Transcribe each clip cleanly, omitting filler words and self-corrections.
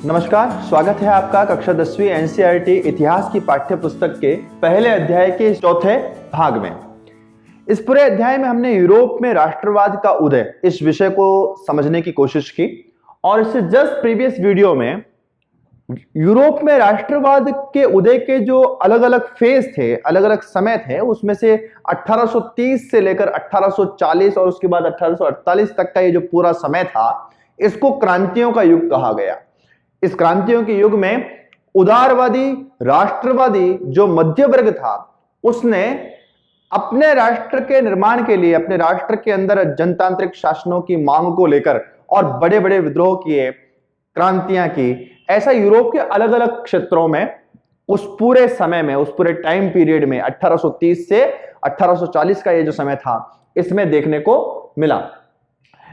नमस्कार, स्वागत है आपका कक्षा 10वीं एनसीईआरटी इतिहास की पाठ्य पुस्तक के पहले अध्याय के चौथे भाग में। इस पूरे अध्याय में हमने यूरोप में राष्ट्रवाद का उदय इस विषय को समझने की कोशिश की और इससे जस्ट प्रीवियस वीडियो में यूरोप में राष्ट्रवाद के उदय के जो अलग अलग फेज थे, अलग अलग समय थे, उसमें से 1830 से लेकर 1840 और उसके बाद 1848 तक का ये जो पूरा समय था, इसको क्रांतियों का युग कहा गया। इस क्रांतियों के युग में उदारवादी राष्ट्रवादी जो मध्य वर्ग था, उसने अपने राष्ट्र के निर्माण के लिए, अपने राष्ट्र के अंदर जनतांत्रिक शासनों की मांग को लेकर और बड़े बड़े विद्रोह किए, क्रांतियां की। ऐसा यूरोप के अलग अलग क्षेत्रों में उस पूरे समय में, उस पूरे टाइम पीरियड में 1830 से 1840 का ये जो समय था, इसमें देखने को मिला।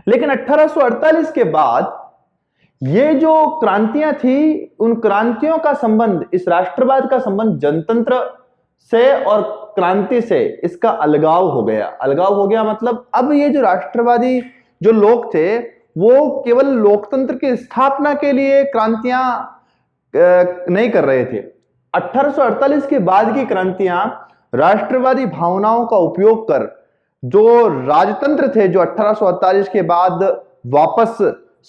लेकिन 1848 के बाद ये जो क्रांतियां थी, उन क्रांतियों का संबंध, इस राष्ट्रवाद का संबंध जनतंत्र से और क्रांति से इसका अलगाव हो गया। अलगाव हो गया मतलब अब ये जो राष्ट्रवादी जो लोग थे, वो केवल लोकतंत्र की स्थापना के लिए क्रांतियां नहीं कर रहे थे। 1848 के बाद की क्रांतियां राष्ट्रवादी भावनाओं का उपयोग कर जो राजतंत्र थे, जो 1848 के बाद वापस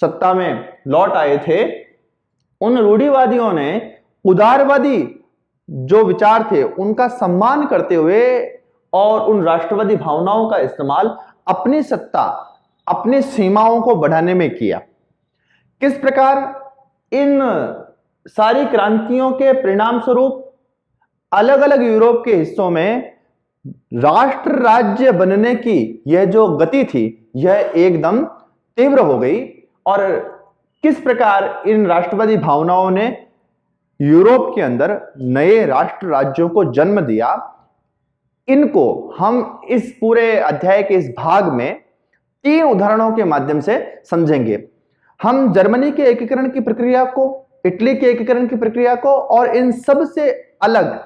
सत्ता में लौट आए थे, उन रूढ़िवादियों ने उदारवादी जो विचार थे उनका सम्मान करते हुए और उन राष्ट्रवादी भावनाओं का इस्तेमाल अपनी सत्ता, अपनी सीमाओं को बढ़ाने में किया। किस प्रकार इन सारी क्रांतियों के परिणाम स्वरूप अलग अलग यूरोप के हिस्सों में राष्ट्र राज्य बनने की यह जो गति थी, यह एकदम तीव्र हो गई और किस प्रकार इन राष्ट्रवादी भावनाओं ने यूरोप के अंदर नए राष्ट्र राज्यों को जन्म दिया, इनको हम इस पूरे अध्याय के इस भाग में 3 उदाहरणों के माध्यम से समझेंगे। हम जर्मनी के एकीकरण की प्रक्रिया को, इटली के एकीकरण की प्रक्रिया को और इन सब से अलग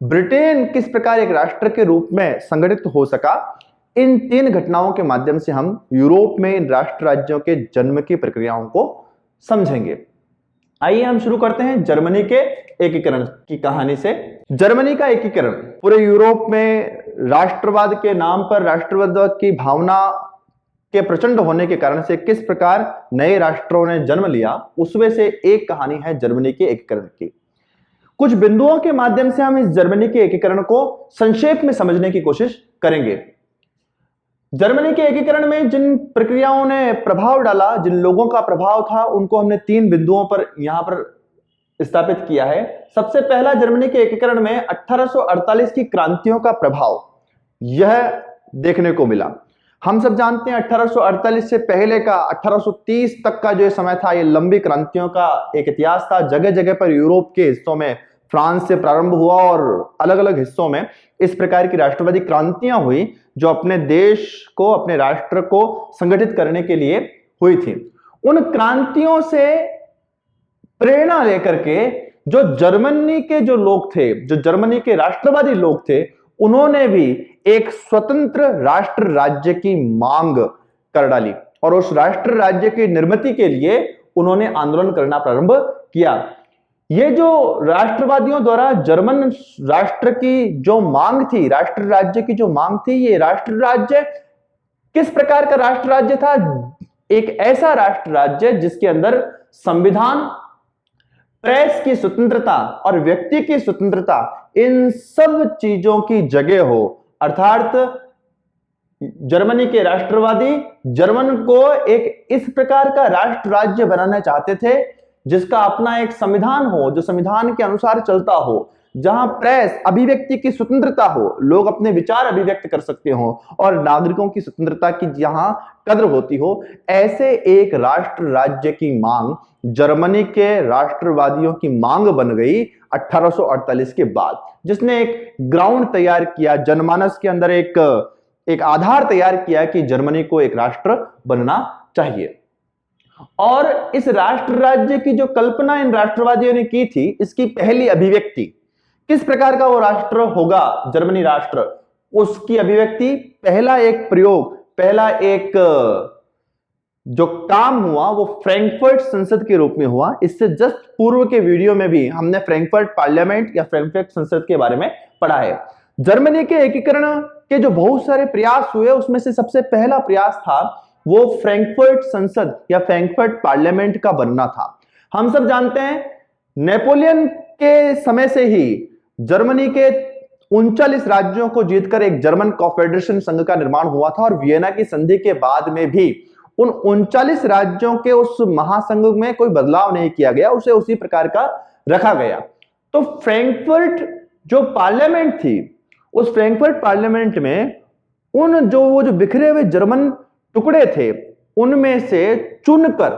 ब्रिटेन किस प्रकार एक राष्ट्र के रूप में संगठित हो सका, इन 3 घटनाओं के माध्यम से हम यूरोप में इन राष्ट्र राज्यों के जन्म की प्रक्रियाओं को समझेंगे। आइए हम शुरू करते हैं जर्मनी के एकीकरण की कहानी से। जर्मनी का एकीकरण पूरे यूरोप में राष्ट्रवाद के नाम पर, राष्ट्रवाद की भावना के प्रचंड होने के कारण से किस प्रकार नए राष्ट्रों ने जन्म लिया, उसमें से एक कहानी है जर्मनी के एकीकरण की। कुछ बिंदुओं के माध्यम से हम इस जर्मनी के एकीकरण को संक्षेप में समझने की कोशिश करेंगे। जर्मनी के एकीकरण में जिन प्रक्रियाओं ने प्रभाव डाला, जिन लोगों का प्रभाव था, उनको हमने 3 बिंदुओं पर यहां पर स्थापित किया है। सबसे पहला, जर्मनी के एकीकरण में 1848 की क्रांतियों का प्रभाव यह देखने को मिला। हम सब जानते हैं 1848 से पहले का 1830 तक का जो समय था, ये लंबी क्रांतियों का एक इतिहास था। जगह जगह पर यूरोप के हिस्सों में, फ्रांस से प्रारंभ हुआ और अलग अलग हिस्सों में इस प्रकार की राष्ट्रवादी क्रांतियां हुई जो अपने देश को, अपने राष्ट्र को संगठित करने के लिए हुई थी। उन क्रांतियों से प्रेरणा लेकर के जो जर्मनी के जो लोग थे, जो जर्मनी के राष्ट्रवादी लोग थे, उन्होंने भी एक स्वतंत्र राष्ट्र राज्य की मांग कर डाली और उस राष्ट्र राज्य की निर्मिति के लिए उन्होंने आंदोलन करना प्रारंभ किया। ये जो राष्ट्रवादियों द्वारा जर्मन राष्ट्र की जो मांग थी, राष्ट्र राज्य की जो मांग थी, ये राष्ट्र राज्य किस प्रकार का राष्ट्र राज्य था? एक ऐसा राष्ट्र राज्य जिसके अंदर संविधान, प्रेस की स्वतंत्रता और व्यक्ति की स्वतंत्रता, इन सब चीजों की जगह हो। अर्थात जर्मनी के राष्ट्रवादी जर्मन को एक इस प्रकार का राष्ट्र राज्य बनाना चाहते थे जिसका अपना एक संविधान हो, जो संविधान के अनुसार चलता हो, जहां प्रेस, अभिव्यक्ति की स्वतंत्रता हो, लोग अपने विचार अभिव्यक्त कर सकते हो और नागरिकों की स्वतंत्रता की जहां कद्र होती हो। ऐसे एक राष्ट्र राज्य की मांग जर्मनी के राष्ट्रवादियों की मांग बन गई 1848 के बाद, जिसने एक ग्राउंड तैयार किया, जनमानस के अंदर एक आधार तैयार किया कि जर्मनी को एक राष्ट्र बनना चाहिए। और इस राष्ट्र राज्य की जो कल्पना इन राष्ट्रवादियों ने की थी, इसकी पहली अभिव्यक्ति किस प्रकार का वो राष्ट्र होगा, जर्मनी राष्ट्र, उसकी अभिव्यक्ति, पहला एक प्रयोग, पहला एक जो काम हुआ वो फ्रैंकफर्ट संसद के रूप में हुआ। इससे जस्ट पूर्व के वीडियो में भी हमने फ्रैंकफर्ट पार्लियामेंट या फ्रैंकफर्ट संसद के बारे में पढ़ा है। जर्मनी के एकीकरण के जो बहुत सारे प्रयास हुए उसमें से सबसे पहला प्रयास था वो फ्रैंकफर्ट संसद या फ्रैंकफर्ट पार्लियामेंट का बनना था। हम सब जानते हैं नेपोलियन के समय से ही जर्मनी के 39 राज्यों को जीतकर एक जर्मन कॉन्फेडरेशन संघ का निर्माण हुआ था और वियना की संधि के बाद में भी उन 39 राज्यों के उस महासंघ में कोई बदलाव नहीं किया गया, उसे उसी प्रकार का रखा गया। तो फ्रैंकफर्ट जो पार्लियामेंट थी, उस फ्रैंकफर्ट पार्लियामेंट में उन वो जो बिखरे हुए जर्मन टुकड़े थे उनमें से चुनकर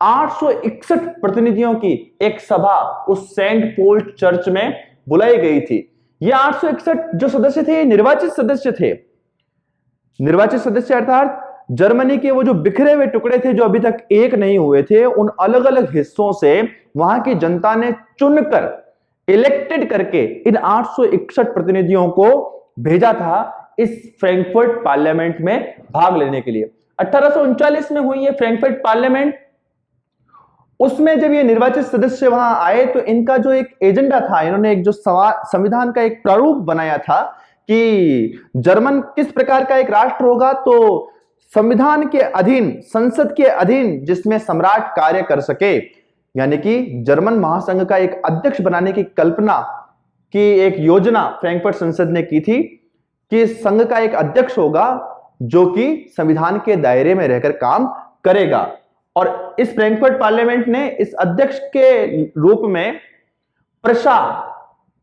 861 प्रतिनिधियों की एक सभा उस सेंट पॉल चर्च में बुलाई गई थी। ये 861 जो सदस्य थे निर्वाचित सदस्य थे। निर्वाचित सदस्य अर्थात जर्मनी के वो जो बिखरे हुए टुकड़े थे जो अभी तक एक नहीं हुए थे, उन अलग अलग हिस्सों से वहां की जनता ने चुनकर इलेक्टेड करके इन 861 प्रतिनिधियों को भेजा था इस फ्रैंकफर्ट पार्लियामेंट में भाग लेने के लिए। 1839 में हुई ये फ्रैंकफर्ट पार्लियामेंट। उसमें जब ये निर्वाचित सदस्य वहां आए तो इनका जो एक एजेंडा था, इन्होंने एक जो संविधान का एक प्रारूप बनाया था कि जर्मन किस प्रकार का एक राष्ट्र होगा, तो संविधान के अधीन, संसद के अधीन जिसमें सम्राट कार्य कर सके, यानी कि जर्मन महासंघ का एक अध्यक्ष बनाने की कल्पना की एक योजना फ्रैंकफर्ट संसद ने की थी कि संघ का एक अध्यक्ष होगा जो कि संविधान के दायरे में रहकर काम करेगा। और इस फ्रैंकफर्ट पार्लियामेंट ने इस अध्यक्ष के रूप में प्रशा,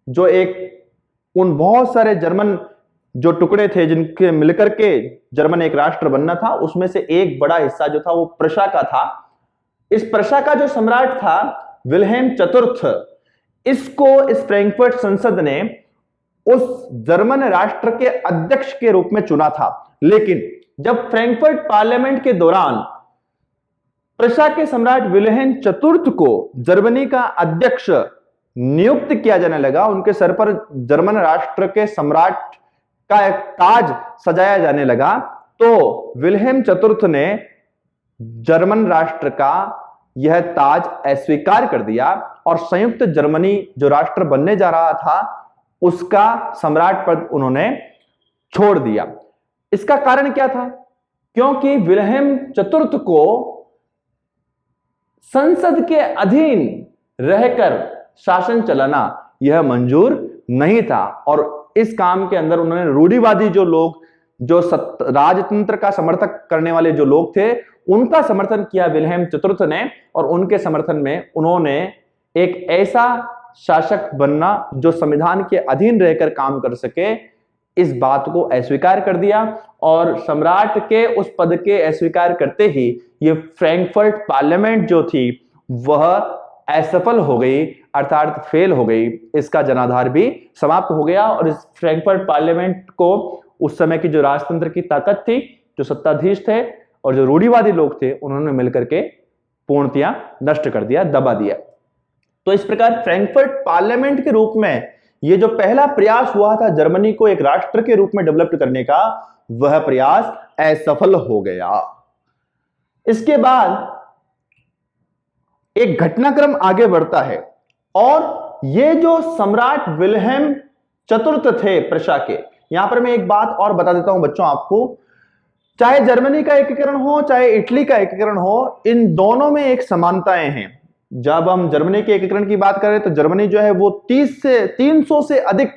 जो एक उन बहुत सारे जर्मन जो टुकड़े थे जिनके मिलकर के जर्मन एक राष्ट्र बनना था, उसमें से एक बड़ा हिस्सा जो था वो प्रशा का था। इस प्रशा का जो सम्राट था विल्हेम चतुर्थ, इसको इस फ्रैंकफर्ट संसद ने उस जर्मन राष्ट्र के अध्यक्ष के रूप में चुना था। लेकिन जब फ्रैंकफर्ट पार्लियामेंट के दौरान प्रशा के सम्राट विल्हेम चतुर्थ को जर्मनी का अध्यक्ष नियुक्त किया जाने लगा, उनके सर पर जर्मन राष्ट्र के सम्राट का एक ताज सजाया जाने लगा, तो विल्हेम चतुर्थ ने जर्मन राष्ट्र का यह ताज अस्वीकार कर दिया और संयुक्त जर्मनी जो राष्ट्र बनने जा रहा था उसका सम्राट पद उन्होंने छोड़ दिया। इसका कारण क्या था? क्योंकि विल्हेम चतुर्थ को संसद के अधीन रहकर शासन चलाना यह मंजूर नहीं था और इस काम के अंदर उन्होंने रूढ़िवादी जो लोग, जो राजतंत्र का समर्थक करने वाले जो लोग थे, उनका समर्थन किया विल्हेम चतुर्थ ने और उनके समर्थन में उन्होंने एक ऐसा शासक बनना जो संविधान के अधीन रहकर काम कर सके, इस बात को अस्वीकार कर दिया और सम्राट के उस पद के अस्वीकार करते ही ये फ्रैंकफर्ट पार्लियामेंट जो थी वह असफल हो गई, अर्थात फेल हो गई। इसका जनाधार भी समाप्त हो गया और इस फ्रैंकफर्ट पार्लियामेंट को उस समय की जो राजतंत्र की ताकत थी, जो सत्ताधीश थे और जो रूढ़िवादी लोग थे, उन्होंने मिलकर के पूर्णतया नष्ट कर दिया, दबा दिया। तो इस प्रकार फ्रैंकफर्ट पार्लियामेंट के रूप में यह जो पहला प्रयास हुआ था जर्मनी को एक राष्ट्र के रूप में डेवलप करने का, वह प्रयास असफल हो गया। इसके बाद एक घटनाक्रम आगे बढ़ता है और ये जो सम्राट विल्हेम चतुर्थ थे प्रशा के, यहां पर मैं एक बात और बता देता हूं बच्चों आपको, चाहे जर्मनी का एकीकरण हो चाहे इटली का एकीकरण हो, इन दोनों में एक समानताएं हैं। जब हम जर्मनी के एकीकरण की बात करें तो जर्मनी जो है वो 300 से अधिक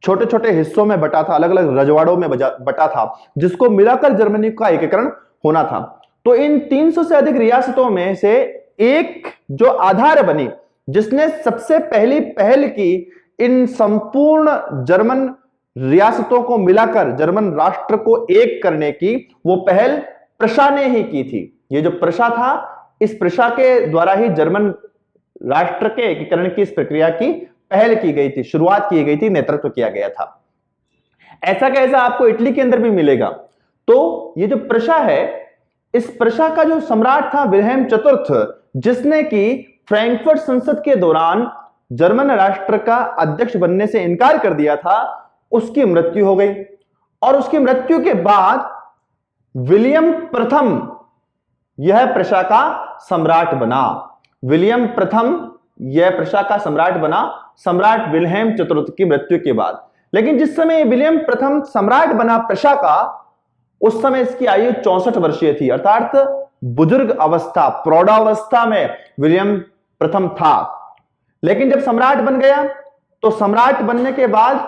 छोटे छोटे हिस्सों में बटा था, अलग अलग रजवाड़ों में बटा था, जिसको मिलाकर जर्मनी का एकीकरण होना था। तो इन 300 से अधिक रियासतों में से एक जो आधार बनी, जिसने सबसे पहली पहल की इन संपूर्ण जर्मन रियासतों को मिलाकर जर्मन राष्ट्र को एक करने की, वो पहल प्रशा ने ही की थी। ये जो प्रशा था, इस प्रशा के द्वारा ही जर्मन राष्ट्र के एकीकरण की इस प्रक्रिया की पहल की गई थी, शुरुआत की गई थी, नेतृत्व किया गया था। ऐसा कैसा आपको इटली के अंदर भी मिलेगा। तो ये जो प्रशा है, इस प्रशा का जो सम्राट था विल्हेम चतुर्थ, जिसने कि फ्रैंकफर्ट संसद के दौरान जर्मन राष्ट्र का अध्यक्ष बनने से इनकार कर दिया था, उसकी मृत्यु हो गई और उसकी मृत्यु के बाद विलियम प्रथम यह प्रशा का सम्राट बना। विलियम प्रथम यह प्रशा का सम्राट बना सम्राट विल्हेम चतुर्थ की मृत्यु के बाद। लेकिन जिस समय विलियम प्रथम सम्राट बना प्रशा का, उस समय इसकी आयु 64 वर्षीय थी, अर्थात बुजुर्ग अवस्था, प्रौढ़ावस्था में विलियम प्रथम था। लेकिन जब सम्राट बन गया तो सम्राट बनने के बाद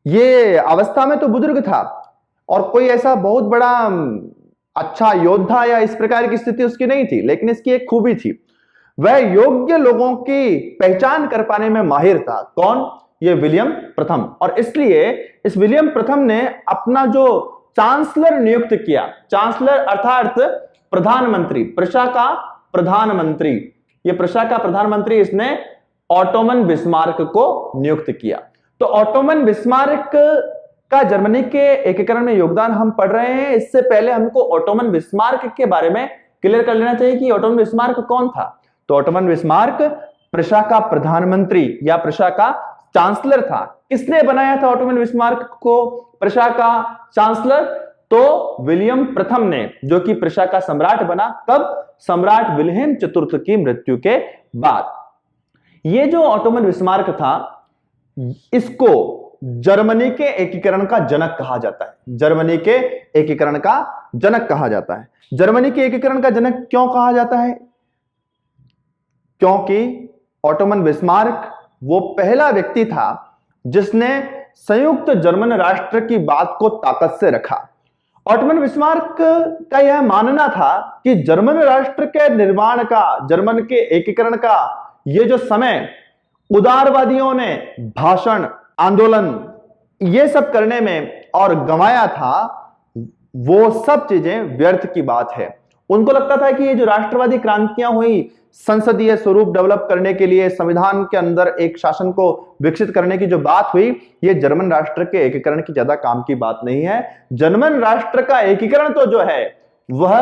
ये अवस्था में तो बुजुर्ग था और कोई ऐसा बहुत बड़ा अच्छा योद्धा या इस प्रकार की स्थिति उसकी नहीं थी, लेकिन इसकी एक खूबी थी, वह योग्य लोगों की पहचान कर पाने में माहिर था। कौन? ये विलियम प्रथम। और इसलिए इस विलियम प्रथम ने अपना जो चांसलर नियुक्त किया, चांसलर अर्थात प्रधानमंत्री, प्रशा का प्रधानमंत्री, ये प्रशा का प्रधानमंत्री इसने ऑटोमन बिस्मार्क को नियुक्त किया। तो ऑटोमन बिस्मार्क का जर्मनी के एकीकरण में योगदान हम पढ़ रहे हैं। इससे पहले हमको ऑटोमन बिस्मार्क के बारे में क्लियर कर लेना चाहिए कि ऑटोमन बिस्मार्क कौन था। तो ऑटोमन बिस्मार्क प्रशा का प्रधानमंत्री या प्रशा का चांसलर था। किसने बनाया था ऑटोमन बिस्मार्क को प्रशा का चांसलर? तो विलियम प्रथम ने, जो कि प्रशा का सम्राट बना। कब? सम्राट विल्हेम चतुर्थ की मृत्यु के बाद। ये जो ऑटोमन बिस्मार्क था, इसको जर्मनी के एकीकरण का जनक कहा जाता है। जर्मनी के एकीकरण का जनक कहा जाता है। जर्मनी के एकीकरण का जनक क्यों कहा जाता है? क्योंकि ऑटोमन बिस्मार्क वो पहला व्यक्ति था जिसने संयुक्त जर्मन राष्ट्र की बात को ताकत से रखा। ऑटोमन बिस्मार्क का यह मानना था कि जर्मन राष्ट्र के निर्माण का, जर्मन के एकीकरण का ये जो समय उदारवादियों ने भाषण, आंदोलन ये सब करने में और गंवाया था, वो सब चीजें व्यर्थ की बात है। उनको लगता था कि ये जो राष्ट्रवादी क्रांतियां हुई, संसदीय स्वरूप डेवलप करने के लिए, संविधान के अंदर एक शासन को विकसित करने की जो बात हुई, ये जर्मन राष्ट्र के एकीकरण की ज्यादा काम की बात नहीं है। जर्मन राष्ट्र का एकीकरण तो जो है वह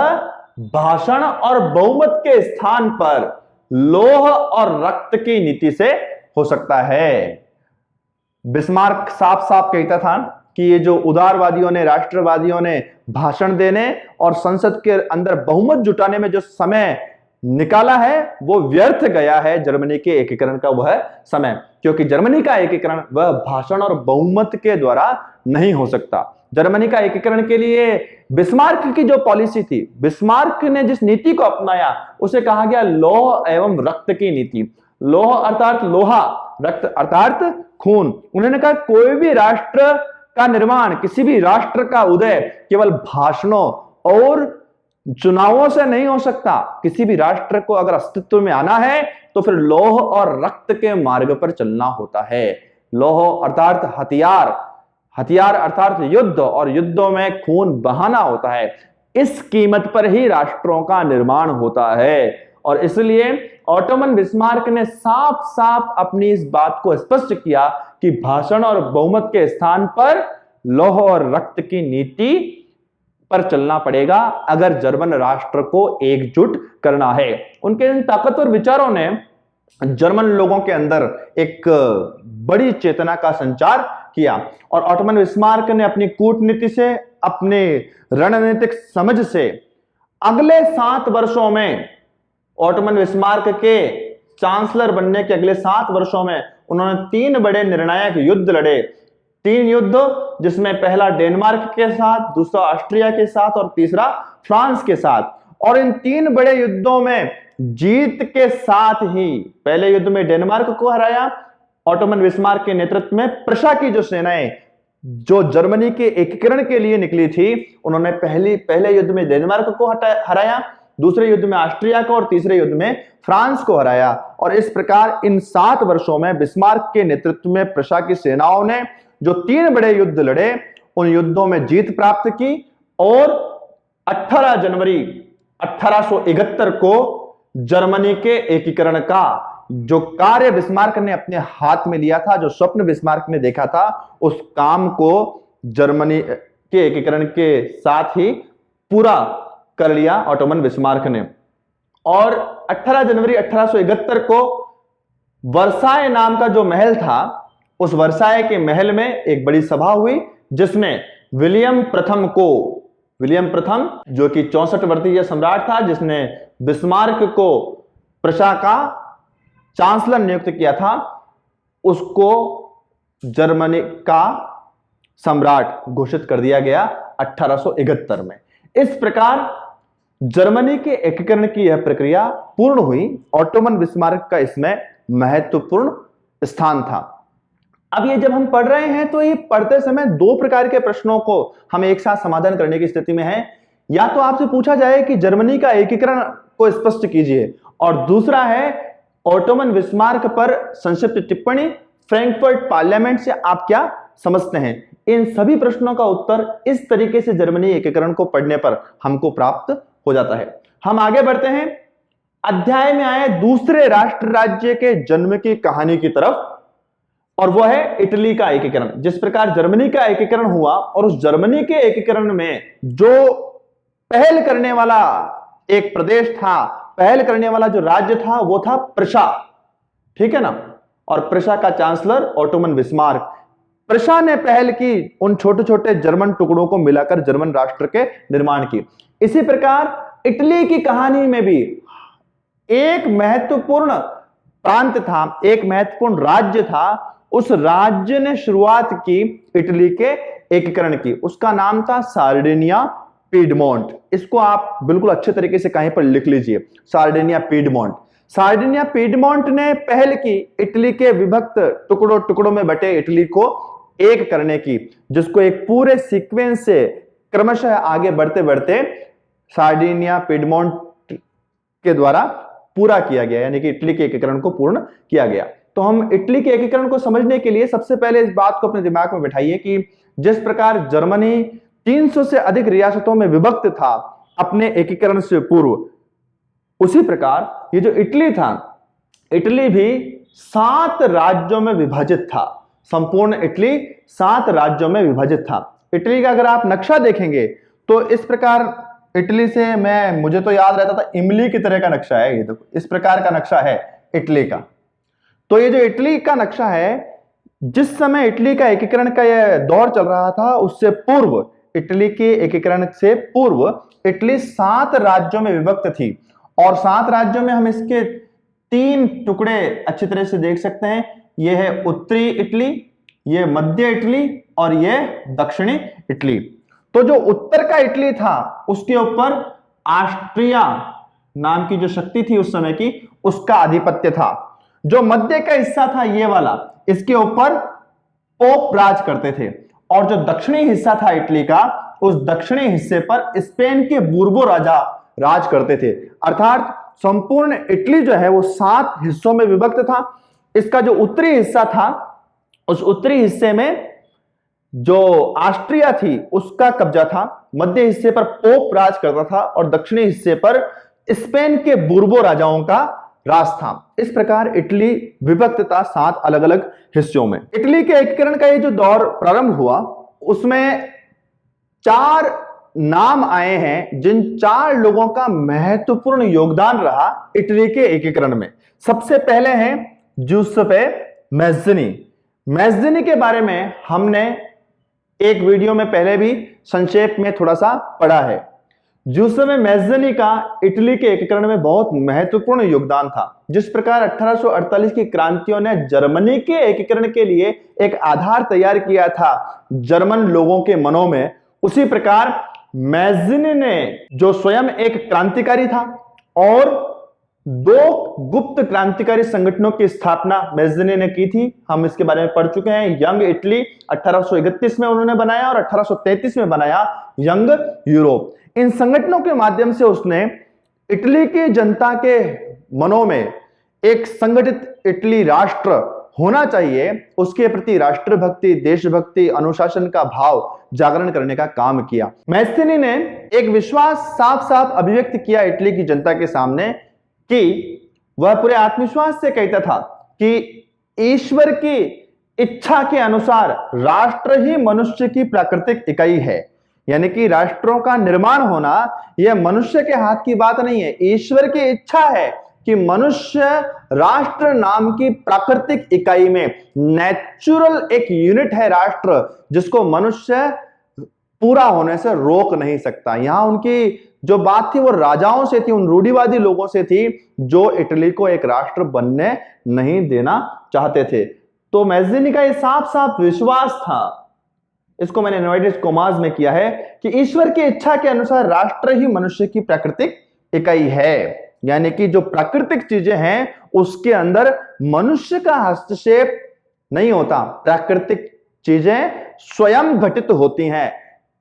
भाषण और बहुमत के स्थान पर लोह और रक्त की नीति से हो सकता है। बिस्मार्क साफ साफ कहता था कि ये जो उदारवादियों ने, राष्ट्रवादियों ने भाषण देने और संसद के अंदर बहुमत जुटाने में जो समय निकाला है वो व्यर्थ गया है जर्मनी के एकीकरण का वह समय, क्योंकि जर्मनी का एकीकरण वह भाषण और बहुमत के द्वारा नहीं हो सकता। जर्मनी का एकीकरण के लिए बिस्मार्क की जो पॉलिसी थी, बिस्मार्क ने जिस नीति को अपनाया उसे कहा गया लौह एवं रक्त की नीति। लौह अर्थात लोहा, रक्त अर्थात खून। उन्होंने कहा कोई भी राष्ट्र का निर्माण, किसी भी राष्ट्र का उदय केवल भाषणों और चुनावों से नहीं हो सकता। किसी भी राष्ट्र को अगर अस्तित्व में आना है तो फिर लौह और रक्त के मार्ग पर चलना होता है। लौह अर्थात हथियार, हथियार अर्थात युद्ध, और युद्धों में खून बहाना होता है। इस कीमत पर ही राष्ट्रों का निर्माण होता है। और इसलिए ऑटोमन बिस्मार्क ने साफ साफ अपनी इस बात को स्पष्ट किया कि भाषण और बहुमत के स्थान पर लौह और रक्त की नीति पर चलना पड़ेगा अगर जर्मन राष्ट्र को एकजुट करना है। उनके इन ताकतवर विचारों ने जर्मन लोगों के अंदर एक बड़ी चेतना का संचार किया और ऑटोमन बिस्मार्क ने अपनी कूटनीति से, अपने रणनीतिक समझ से अगले 7 वर्षों में, ऑटोमन बिस्मार्क के चांसलर बनने के अगले 7 वर्षों में उन्होंने 3 बड़े निर्णायक युद्ध लड़े। 3 युद्ध, जिसमें पहला डेनमार्क के साथ, दूसरा ऑस्ट्रिया के साथ और तीसरा फ्रांस के साथ। और इन 3 बड़े युद्धों में जीत के साथ ही, पहले युद्ध में डेनमार्क को हराया ऑटोमन बिस्मार्क के नेतृत्व में। प्रशा की जो सेनाएं जो जर्मनी के एकीकरण के लिए निकली थी, उन्होंने पहले युद्ध में डेनमार्क को हराया, दूसरे युद्ध में ऑस्ट्रिया को और तीसरे युद्ध में फ्रांस को हराया। और इस प्रकार इन 7 वर्षों में बिस्मार्क के नेतृत्व में प्रशा की सेनाओं ने जो 3 बड़े युद्ध लड़े, उन युद्धों में जीत प्राप्त की और 18 जनवरी 1871 को जर्मनी के एकीकरण का जो कार्य बिस्मार्क ने अपने हाथ में लिया था, जो स्वप्न बिस्मार्क ने देखा था, उस काम को जर्मनी के एकीकरण के साथ ही पूरा कर लिया ऑटोमन बिस्मार्क ने। और 18 जनवरी 1871 को वर्साय नाम का जो महल था, उस वर्साय के महल में एक बड़ी सभा हुई जिसमें विलियम प्रथम को विलियम प्रथम, जो कि 64 वर्षीय सम्राट था, जिसने बिस्मार्क को प्रशा का चांसलर नियुक्त किया था, उसको जर्मनी का सम्राट घोषित कर दिया गया 1871 में। इस प्रकार जर्मनी के एकीकरण की यह प्रक्रिया पूर्ण हुई। ऑटोमन बिस्मार्क का इसमें महत्वपूर्ण स्थान था। अब ये जब हम पढ़ रहे हैं तो ये पढ़ते समय दो प्रकार के प्रश्नों को हम एक साथ समाधान करने की स्थिति में हैं। या तो आपसे पूछा जाए कि जर्मनी का एकीकरण को स्पष्ट कीजिए, और दूसरा है ऑटोमन बिस्मार्क पर संक्षिप्त टिप्पणी, फ्रैंकफर्ट पार्लियामेंट से आप क्या समझते हैं। इन सभी प्रश्नों का उत्तर इस तरीके से जर्मनी एकीकरण को पढ़ने पर हमको प्राप्त हो जाता है। हम आगे बढ़ते हैं, अध्याय में आए दूसरे राष्ट्र राज्य के जन्म की कहानी की तरफ, और वह है इटली का एकीकरण। जिस प्रकार जर्मनी का एकीकरण हुआ और उस जर्मनी के एकीकरण में जो पहल करने वाला एक प्रदेश था, पहल करने वाला जो राज्य था, वो था प्रशा, ठीक है ना। और प्रशा का चांसलर ऑटोमन बिस्मार्क। प्रशा ने पहल की उन छोटे छोटे जर्मन टुकड़ों को मिलाकर जर्मन राष्ट्र के निर्माण की। इसी प्रकार इटली की कहानी में भी एक महत्वपूर्ण प्रांत था, एक महत्वपूर्ण राज्य था। उस राज्य ने शुरुआत की इटली के एकीकरण की। उसका नाम था सार्डिनिया पीडमोंट। इसको आप बिल्कुल अच्छे तरीके से कहीं पर लिख लीजिए, सार्डिनिया पीडमोंट। सार्डिनिया पीडमोंट ने पहल की इटली के विभक्त टुकड़ों टुकड़ों में बटे इटली को एक करने की, जिसको एक पूरे सीक्वेंस से क्रमशः आगे बढ़ते बढ़ते सार्डिनिया पीडमोंट के द्वारा पूरा किया गया, यानी कि इटली के एकीकरण को पूर्ण किया गया। तो हम इटली के एकीकरण को समझने के लिए सबसे पहले इस बात को अपने दिमाग में बैठाइए कि जिस प्रकार जर्मनी 300 से अधिक रियासतों में विभक्त था अपने एकीकरण से पूर्व, उसी प्रकार ये जो इटली था, इटली भी 7 राज्यों में विभाजित था। संपूर्ण इटली 7 राज्यों में विभाजित था। इटली का अगर आप नक्शा देखेंगे तो इस प्रकार इटली से मुझे तो याद रहता था इमली की तरह का नक्शा है। ये देखो, इस प्रकार का नक्शा है इटली का। तो ये जो इटली का नक्शा है, जिस समय इटली का एकीकरण का यह दौर चल रहा था, उससे पूर्व, इटली के एकीकरण से पूर्व इटली 7 राज्यों में विभक्त थी। और 7 राज्यों में हम इसके 3 टुकड़े अच्छी तरह से देख सकते हैं। यह है उत्तरी इटली, यह मध्य इटली और यह दक्षिणी इटली। तो जो उत्तर का इटली था, उसके ऊपर ऑस्ट्रिया नाम की जो शक्ति थी उस समय की, उसका आधिपत्य था। जो मध्य का हिस्सा था ये वाला, इसके ऊपर पोप राज करते थे। और जो दक्षिणी हिस्सा था इटली का, उस दक्षिणी हिस्से पर स्पेन के बूर्बो राजा राज करते थे। अर्थात संपूर्ण इटली जो है वो 7 हिस्सों में विभक्त था। इसका जो उत्तरी हिस्सा था, उस उत्तरी हिस्से में जो ऑस्ट्रिया थी उसका कब्जा था, मध्य हिस्से पर पोप राज करता था और दक्षिणी हिस्से पर स्पेन के बूर्बो राजाओं का राज था। इस प्रकार इटली विभक्त था 7 अलग अलग हिस्सों में। इटली के एकीकरण का ये जो दौर प्रारंभ हुआ, उसमें 4 नाम आए हैं, जिन 4 लोगों का महत्वपूर्ण योगदान रहा इटली के एकीकरण में। सबसे पहले हैं जूसेप्पे मैज़्ज़नी। मैज़्ज़नी के बारे में हमने एक वीडियो में पहले भी संक्षेप में थोड़ा सा पढ़ा है। जूसेप्पे मैज़्ज़नी का इटली के एकीकरण में बहुत महत्वपूर्ण योगदान था। जिस प्रकार 1848 की क्रांतियों ने जर्मनी के एकीकरण के लिए एक आधार तैयार किया था जर्मन लोगों के मनों में, उसी प्रकार मैज़्ज़नी ने, जो स्वयं एक क्रांतिकारी था और 2 गुप्त क्रांतिकारी संगठनों की स्थापना मैज़्ज़नी ने की थी। हम इसके बारे में पढ़ चुके हैं। यंग इटली 1831 में उन्होंने बनाया और 1833 में बनाया यंग यूरोप। इन संगठनों के माध्यम से उसने इटली की जनता के मनों में एक संगठित इटली राष्ट्र होना चाहिए, उसके प्रति राष्ट्रभक्ति, देशभक्ति, अनुशासन का भाव जागरण करने का काम किया। मैज़्ज़नी ने एक विश्वास साफ साफ अभिव्यक्त किया इटली की जनता के सामने कि वह पूरे आत्मविश्वास से कहता था कि ईश्वर की इच्छा के अनुसार राष्ट्र ही मनुष्य की प्राकृतिक इकाई है। यानी कि राष्ट्रों का निर्माण होना यह मनुष्य के हाथ की बात नहीं है, ईश्वर की इच्छा है कि मनुष्य राष्ट्र नाम की प्राकृतिक इकाई में, नेचुरल एक यूनिट है राष्ट्र, जिसको मनुष्य पूरा होने से रोक नहीं सकता। यहां उनकी जो बात थी वो राजाओं से थी, उन रूढ़िवादी लोगों से थी जो इटली को एक राष्ट्र बनने नहीं देना चाहते थे। तो मैज़िनी का ये साफ साफ विश्वास था, इसको मैंने इनवर्टेड कॉमास में किया है, कि ईश्वर की इच्छा के अनुसार राष्ट्र ही मनुष्य की प्राकृतिक इकाई है। यानी कि जो प्राकृतिक चीजें हैं उसके अंदर मनुष्य का हस्तक्षेप नहीं होता, प्राकृतिक चीजें स्वयं घटित होती हैं,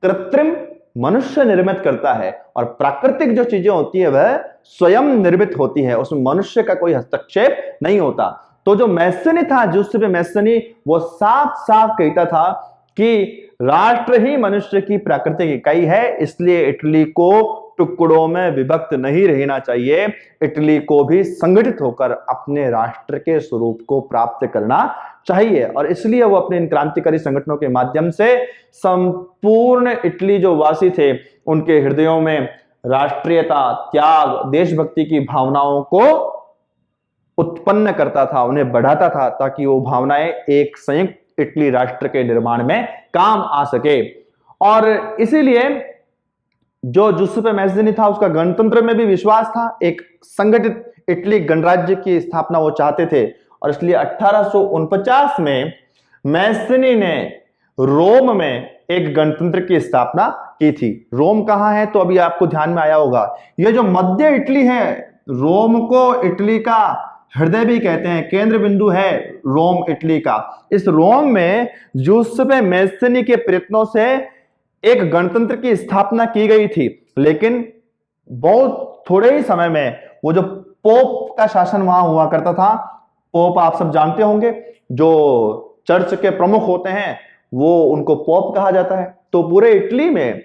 कृत्रिम मनुष्य निर्मित करता है, और प्राकृतिक जो चीजें होती है वह स्वयं निर्मित होती है, उसमें मनुष्य का कोई हस्तक्षेप नहीं होता। तो जो मैसनी था, जुसेppe मैसनी, वो साफ साफ कहता था कि राष्ट्र ही मनुष्य की प्राकृतिक इकाई है, इसलिए इटली को टुकड़ों में विभक्त नहीं रहना चाहिए, इटली को भी संगठित होकर अपने राष्ट्र के स्वरूप को प्राप्त करना चाहिए। और इसलिए वो अपने इन क्रांतिकारी संगठनों के माध्यम से संपूर्ण इटली जो वासी थे उनके हृदयों में राष्ट्रीयता, त्याग, देशभक्ति की भावनाओं को उत्पन्न करता था, उन्हें बढ़ाता था, ताकि वो भावनाएं एक संयुक्त इटली राष्ट्र के निर्माण में काम आ सके। और इसीलिए जो जुसेppe मैज़िनी था उसका गणतंत्र में भी विश्वास था, एक संगठित इटली गणराज्य की स्थापना वो चाहते थे, और इसलिए 1849 में मैज़िनी ने रोम में एक गणतंत्र की स्थापना की थी। रोम कहां है तो अभी आपको ध्यान में आया होगा, यह जो मध्य इटली है, रोम को इटली का हृदय भी कहते हैं, केंद्र बिंदु है रोम इटली का। इस रोम में जुसेppe मैज़िनी के प्रयत्नों से एक गणतंत्र की स्थापना की गई थी, लेकिन बहुत थोड़े ही समय में वो जो पोप का शासन वहां हुआ करता था, पोप आप सब जानते होंगे, जो चर्च के प्रमुख होते हैं वो उनको पोप कहा जाता है। तो पूरे इटली में,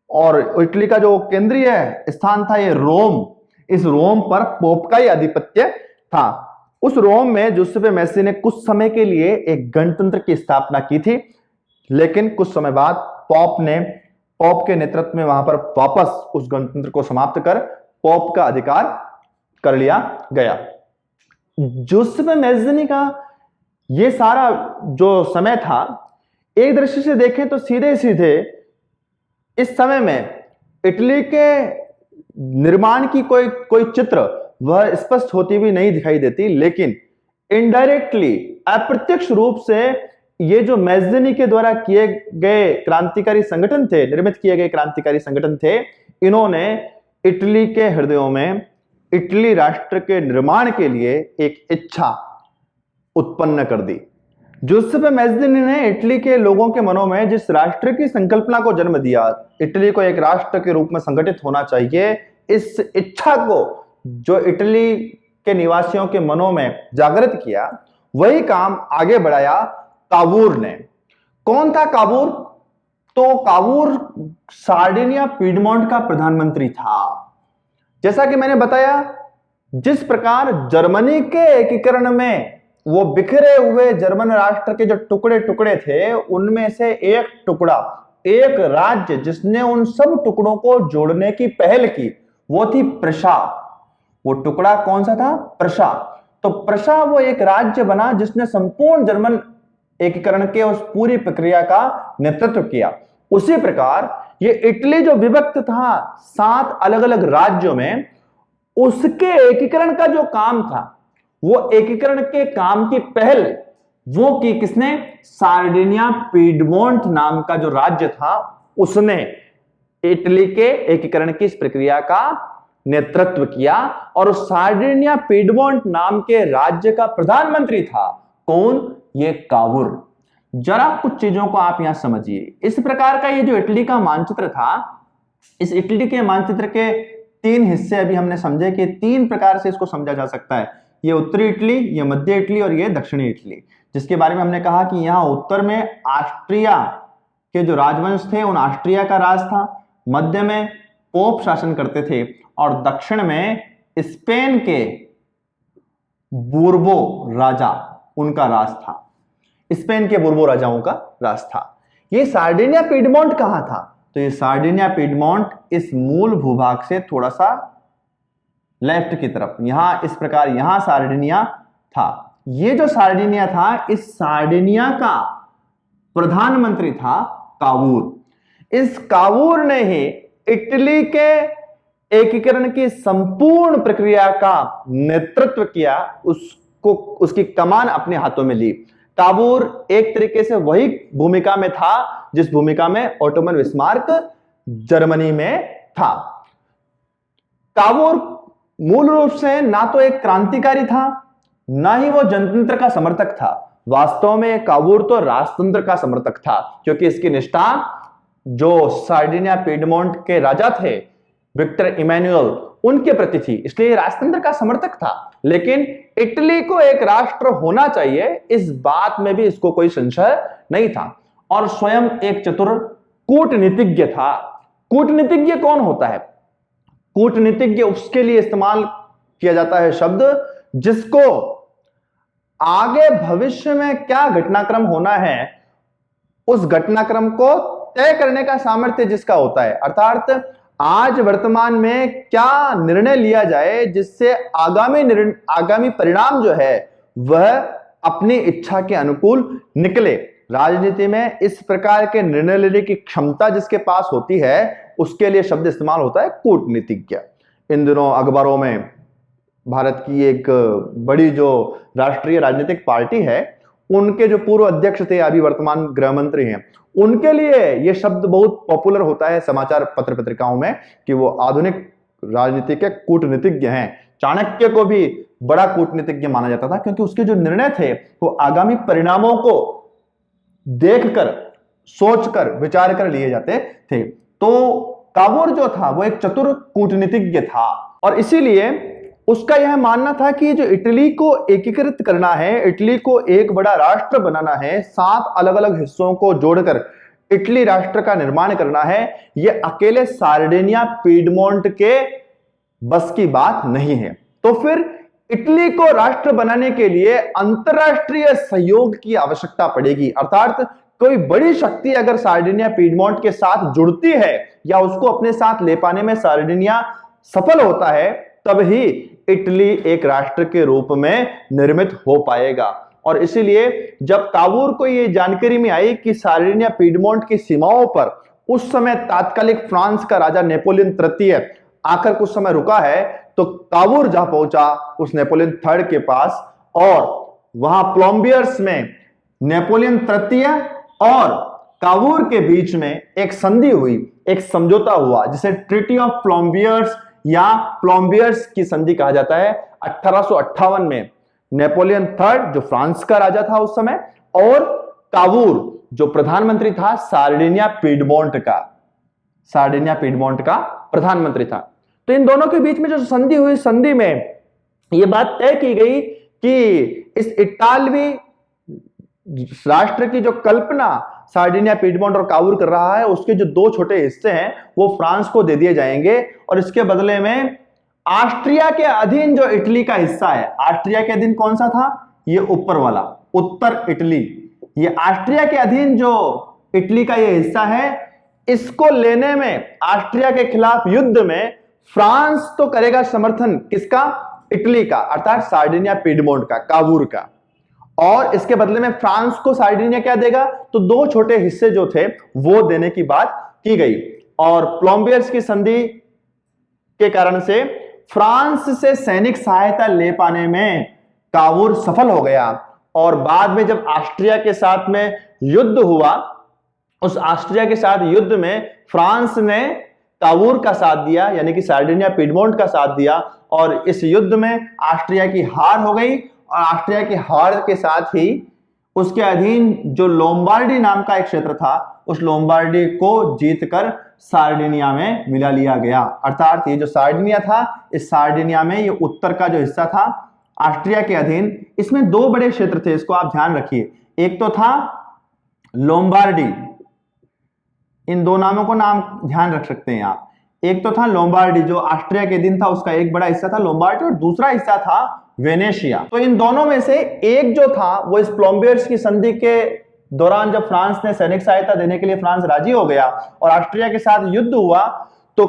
और इटली का जो केंद्रीय स्थान था ये रोम, इस रोम पर पोप का ही आधिपत्य था। उस रोम में जुसेppe मैसी ने कुछ समय के लिए एक गणतंत्र की स्थापना की थी, लेकिन कुछ समय बाद पोप के नेतृत्व में वहां पर वापस उस गणतंत्र को समाप्त कर पोप का अधिकार कर लिया गया। जुसेppe मैज़िनी का ये सारा जो समय था, एक दृष्टि से देखें तो सीधे सीधे इस समय में इटली के निर्माण की कोई चित्र वह स्पष्ट होती हुई नहीं दिखाई देती, लेकिन इनडायरेक्टली, अप्रत्यक्ष रूप से ये जो मैज़िनी के द्वारा किए गए क्रांतिकारी संगठन थे, निर्मित किए गए क्रांतिकारी संगठन थे, इन्होंने इटली के हृदयों में इटली राष्ट्र के निर्माण के लिए एक इच्छा उत्पन्न कर दी। जुसेppe मैज़िनी ने इटली के लोगों के मनों में जिस राष्ट्र की संकल्पना को जन्म दिया, इटली को एक राष्ट्र के रूप में संगठित होना चाहिए, इस इच्छा को जो इटली के निवासियों के मनों में जागृत किया, वही काम आगे बढ़ाया कावूर ने। कौन था कावूर? तो कावूर सार्डिनिया पीडमोंट का प्रधानमंत्री था। जैसा कि मैंने बताया, जिस प्रकार जर्मनी के एकीकरण में वो बिखरे हुए जर्मन राष्ट्र के जो टुकड़े टुकड़े थे, उनमें से एक टुकड़ा, एक राज्य जिसने उन सब टुकड़ों को जोड़ने की पहल की, वो थी प्रशा। वो टुकड़ा कौन सा था? प्रशा। तो प्रशा वो एक राज्य बना जिसने संपूर्ण जर्मन एकीकरण के उस पूरी प्रक्रिया का नेतृत्व किया। उसी प्रकार ये इटली जो विभक्त था 7 अलग अलग राज्यों में, उसके एकीकरण का जो काम था, वो एकीकरण के काम की पहल वो की किसने? सार्डिनिया पीडमोंट नाम का जो राज्य था, उसने इटली के एकीकरण की इस प्रक्रिया का नेतृत्व किया। और उस सार्डिनिया पीडमोंट नाम के राज्य का प्रधानमंत्री था कौन? ये कावूर। जरा कुछ चीजों को आप यहां समझिए। इस प्रकार का ये जो इटली का मानचित्र था, इस इटली के मानचित्र के 3 हिस्से अभी हमने समझे कि 3 प्रकार से इसको समझा जा सकता है। ये उत्तरी इटली, ये मध्य इटली और ये दक्षिणी इटली, जिसके बारे में हमने कहा कि यहां उत्तर में ऑस्ट्रिया के जो राजवंश थे, उन ऑस्ट्रिया का राज था, मध्य में पोप शासन करते थे, और दक्षिण में स्पेन के बूर्बो राजा, उनका राज था। स्पेन के बूर्बो राजाओं का राज था। ये सार्डिनिया पीडमोंट कहां था? तो ये सार्डिनिया पीडमोंट इस मूल भूभाग से थोड़ा सा लेफ्ट की तरफ, यहां इस प्रकार, यहां सार्डिनिया था। ये जो सार्डिनिया था, इस सार्डिनिया का प्रधानमंत्री था कावूर। इस कावूर ने ही इटली के एकीकरण की संपूर्ण प्रक्रिया का नेतृत्व किया, उसको उसकी कमान अपने हाथों में ली। कावूर एक तरीके से वही भूमिका में था जिस भूमिका में ओटोमन बिस्मार्क जर्मनी में था। कावूर मूल रूप से ना तो एक क्रांतिकारी था, ना ही वो जनतंत्र का समर्थक था। वास्तव में कावूर तो राजतंत्र का समर्थक था, क्योंकि इसकी निष्ठा जो सार्डिनिया पीडमोंट के राजा थे विक्टर इमैनुअल उनके प्रति थी, इसलिए राजतंत्र का समर्थक था। लेकिन इटली को एक राष्ट्र होना चाहिए, इस बात में भी इसको कोई संशय नहीं था। और स्वयं एक चतुर कूटनीतिज्ञ था। कूटनीतिज्ञ कौन होता है? कूटनीतिज्ञ उसके लिए इस्तेमाल किया जाता है शब्द जिसको आगे भविष्य में क्या घटनाक्रम होना है उस घटनाक्रम को तय करने का सामर्थ्य जिसका होता है। अर्थात आज वर्तमान में क्या निर्णय लिया जाए जिससे आगामी परिणाम जो है वह अपनी इच्छा के अनुकूल निकले। राजनीति में इस प्रकार के निर्णय लेने की क्षमता जिसके पास होती है उसके लिए शब्द इस्तेमाल होता है कूटनीतिज्ञ। इन दिनों अखबारों में भारत की एक बड़ी जो राष्ट्रीय राजनीतिक पार्टी है उनके जो पूर्व अध्यक्ष थे, अभी वर्तमान गृह मंत्री हैं, उनके लिए यह शब्द बहुत पॉपुलर होता है समाचार पत्र पत्रिकाओं में कि वो आधुनिक राजनीति के कूटनीतिज्ञ हैं। चाणक्य को भी बड़ा कूटनीतिज्ञ माना जाता था, क्योंकि उसके जो निर्णय थे वो आगामी परिणामों को देखकर, सोचकर, विचार कर लिए जाते थे। तो कावूर जो था वो एक चतुर कूटनीतिज्ञ था, और इसीलिए उसका यह मानना था कि जो इटली को एकीकृत करना है, इटली को एक बड़ा राष्ट्र बनाना है, 7 अलग अलग हिस्सों को जोड़कर इटली राष्ट्र का निर्माण करना है, यह अकेले सार्डिनिया पीडमोंट के बस की बात नहीं है। तो फिर इटली को राष्ट्र बनाने के लिए अंतरराष्ट्रीय सहयोग की आवश्यकता पड़ेगी। अर्थात कोई बड़ी शक्ति अगर सार्डिनिया पीडमोंट के साथ जुड़ती है या उसको अपने साथ ले पाने में सार्डिनिया सफल होता है, तब ही इटली एक राष्ट्र के रूप में निर्मित हो पाएगा। और इसीलिए जब कावूर को यह जानकारी में आई कि सार्डिनिया पीडमोंट की सीमाओं पर उस समय तात्कालिक फ्रांस का राजा नेपोलियन तृतीय आकर कुछ समय रुका है, तो कावूर जा पहुंचा उस नेपोलियन थर्ड के पास, और वहां प्लम्बियर्स में नेपोलियन तृतीय और कावूर के बीच में एक संधि हुई, एक समझौता हुआ जिसे ट्रीटी ऑफ प्लम्बियर्स या प्लम्बियर्स की संधि कहा जाता है। 1858 में नेपोलियन थर्ड जो फ्रांस का राजा था उस समय, और कावूर जो प्रधानमंत्री था सार्डिनिया पीडमोंट का प्रधानमंत्री था। तो इन दोनों के बीच में जो संधि हुई, संधि में यह बात तय की गई कि इस इटालवी राष्ट्र की जो कल्पना सार्डिनिया पीडमोंट और कावूर कर रहा है उसके जो 2 छोटे हिस्से हैं वो फ्रांस को दे दिए जाएंगे, और इसके बदले में ऑस्ट्रिया के अधीन जो इटली का हिस्सा है, ऑस्ट्रिया के अधीन कौन सा था? ये ऊपर वाला उत्तर इटली, ये ऑस्ट्रिया के अधीन जो इटली का ये हिस्सा है, इसको लेने में ऑस्ट्रिया के खिलाफ युद्ध में फ्रांस तो करेगा समर्थन, किसका? इटली का, अर्थात सार्डिनिया पीडमोंट का, कावूर का। और इसके बदले में फ्रांस को सार्डिनिया क्या देगा? तो 2 छोटे हिस्से जो थे वो देने की बात की गई। और प्लम्बियर्स की संधि के कारण से फ्रांस से सैनिक सहायता ले पाने में कावूर सफल हो गया, और बाद में जब ऑस्ट्रिया के साथ में युद्ध हुआ, उस ऑस्ट्रिया के साथ युद्ध में फ्रांस ने कावूर का साथ दिया, यानी कि सार्डिनिया पीडमोंट का साथ दिया, और इस युद्ध में ऑस्ट्रिया की हार हो गई। और ऑस्ट्रिया की हार के साथ ही उसके अधीन जो लोम्बार्डी नाम का एक क्षेत्र था, उस लोम्बार्डी को जीतकर सार्डिनिया में मिला लिया गया। अर्थात ये जो सार्डिनिया था, इस सार्डिनिया में ये उत्तर का जो हिस्सा था ऑस्ट्रिया के अधीन, इसमें 2 बड़े क्षेत्र थे, इसको आप ध्यान रखिए। एक तो था लोम्बार्डी, इन 2 नामों को नाम ध्यान रख सकते हैं आप। एक तो था लोम्बार्डी जो ऑस्ट्रिया के अधीन था, उसका एक बड़ा हिस्सा था लोम्बार्डी, और दूसरा हिस्सा था वेनेशिया। तो इन दोनों में से एक जो था वो इस प्लम्बियर्स की संधि के दौरान जब फ्रांस ने सैनिक सहायता देने के लिए फ्रांस राजी हो गया और ऑस्ट्रिया के साथ युद्ध हुआ, तो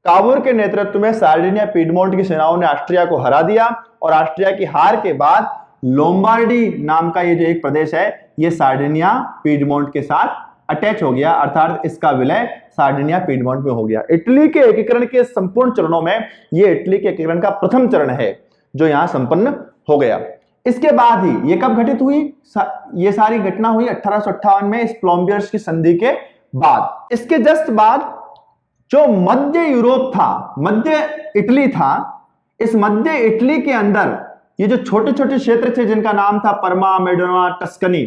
कावूर के नेतृत्व में सार्डिनिया पीडमोंट की सेनाओं ने ऑस्ट्रिया को हरा दिया, और ऑस्ट्रिया की हार के बाद लोम्बार्डी नाम का ये जो एक प्रदेश है ये सार्डिनिया पीडमोंट के साथ अटैच हो गया, अर्थात इसका विलय सार्डिनिया पीडमोंट में हो गया। इटली के एकीकरण के संपूर्ण चरणों में यह इटली के एकीकरण का प्रथम चरण है जो यहां संपन्न हो गया। इसके बाद ही ये कब घटित हुई, ये सारी घटना हुई 1858 में इस प्लोम्बियर्स की संधि के बाद। इसके जस्ट बाद जो मध्य यूरोप था, मध्य इटली था, इस मध्य इटली के अंदर ये जो छोटे छोटे क्षेत्र थे जिनका नाम था परमा, मेडोना, टस्कनी,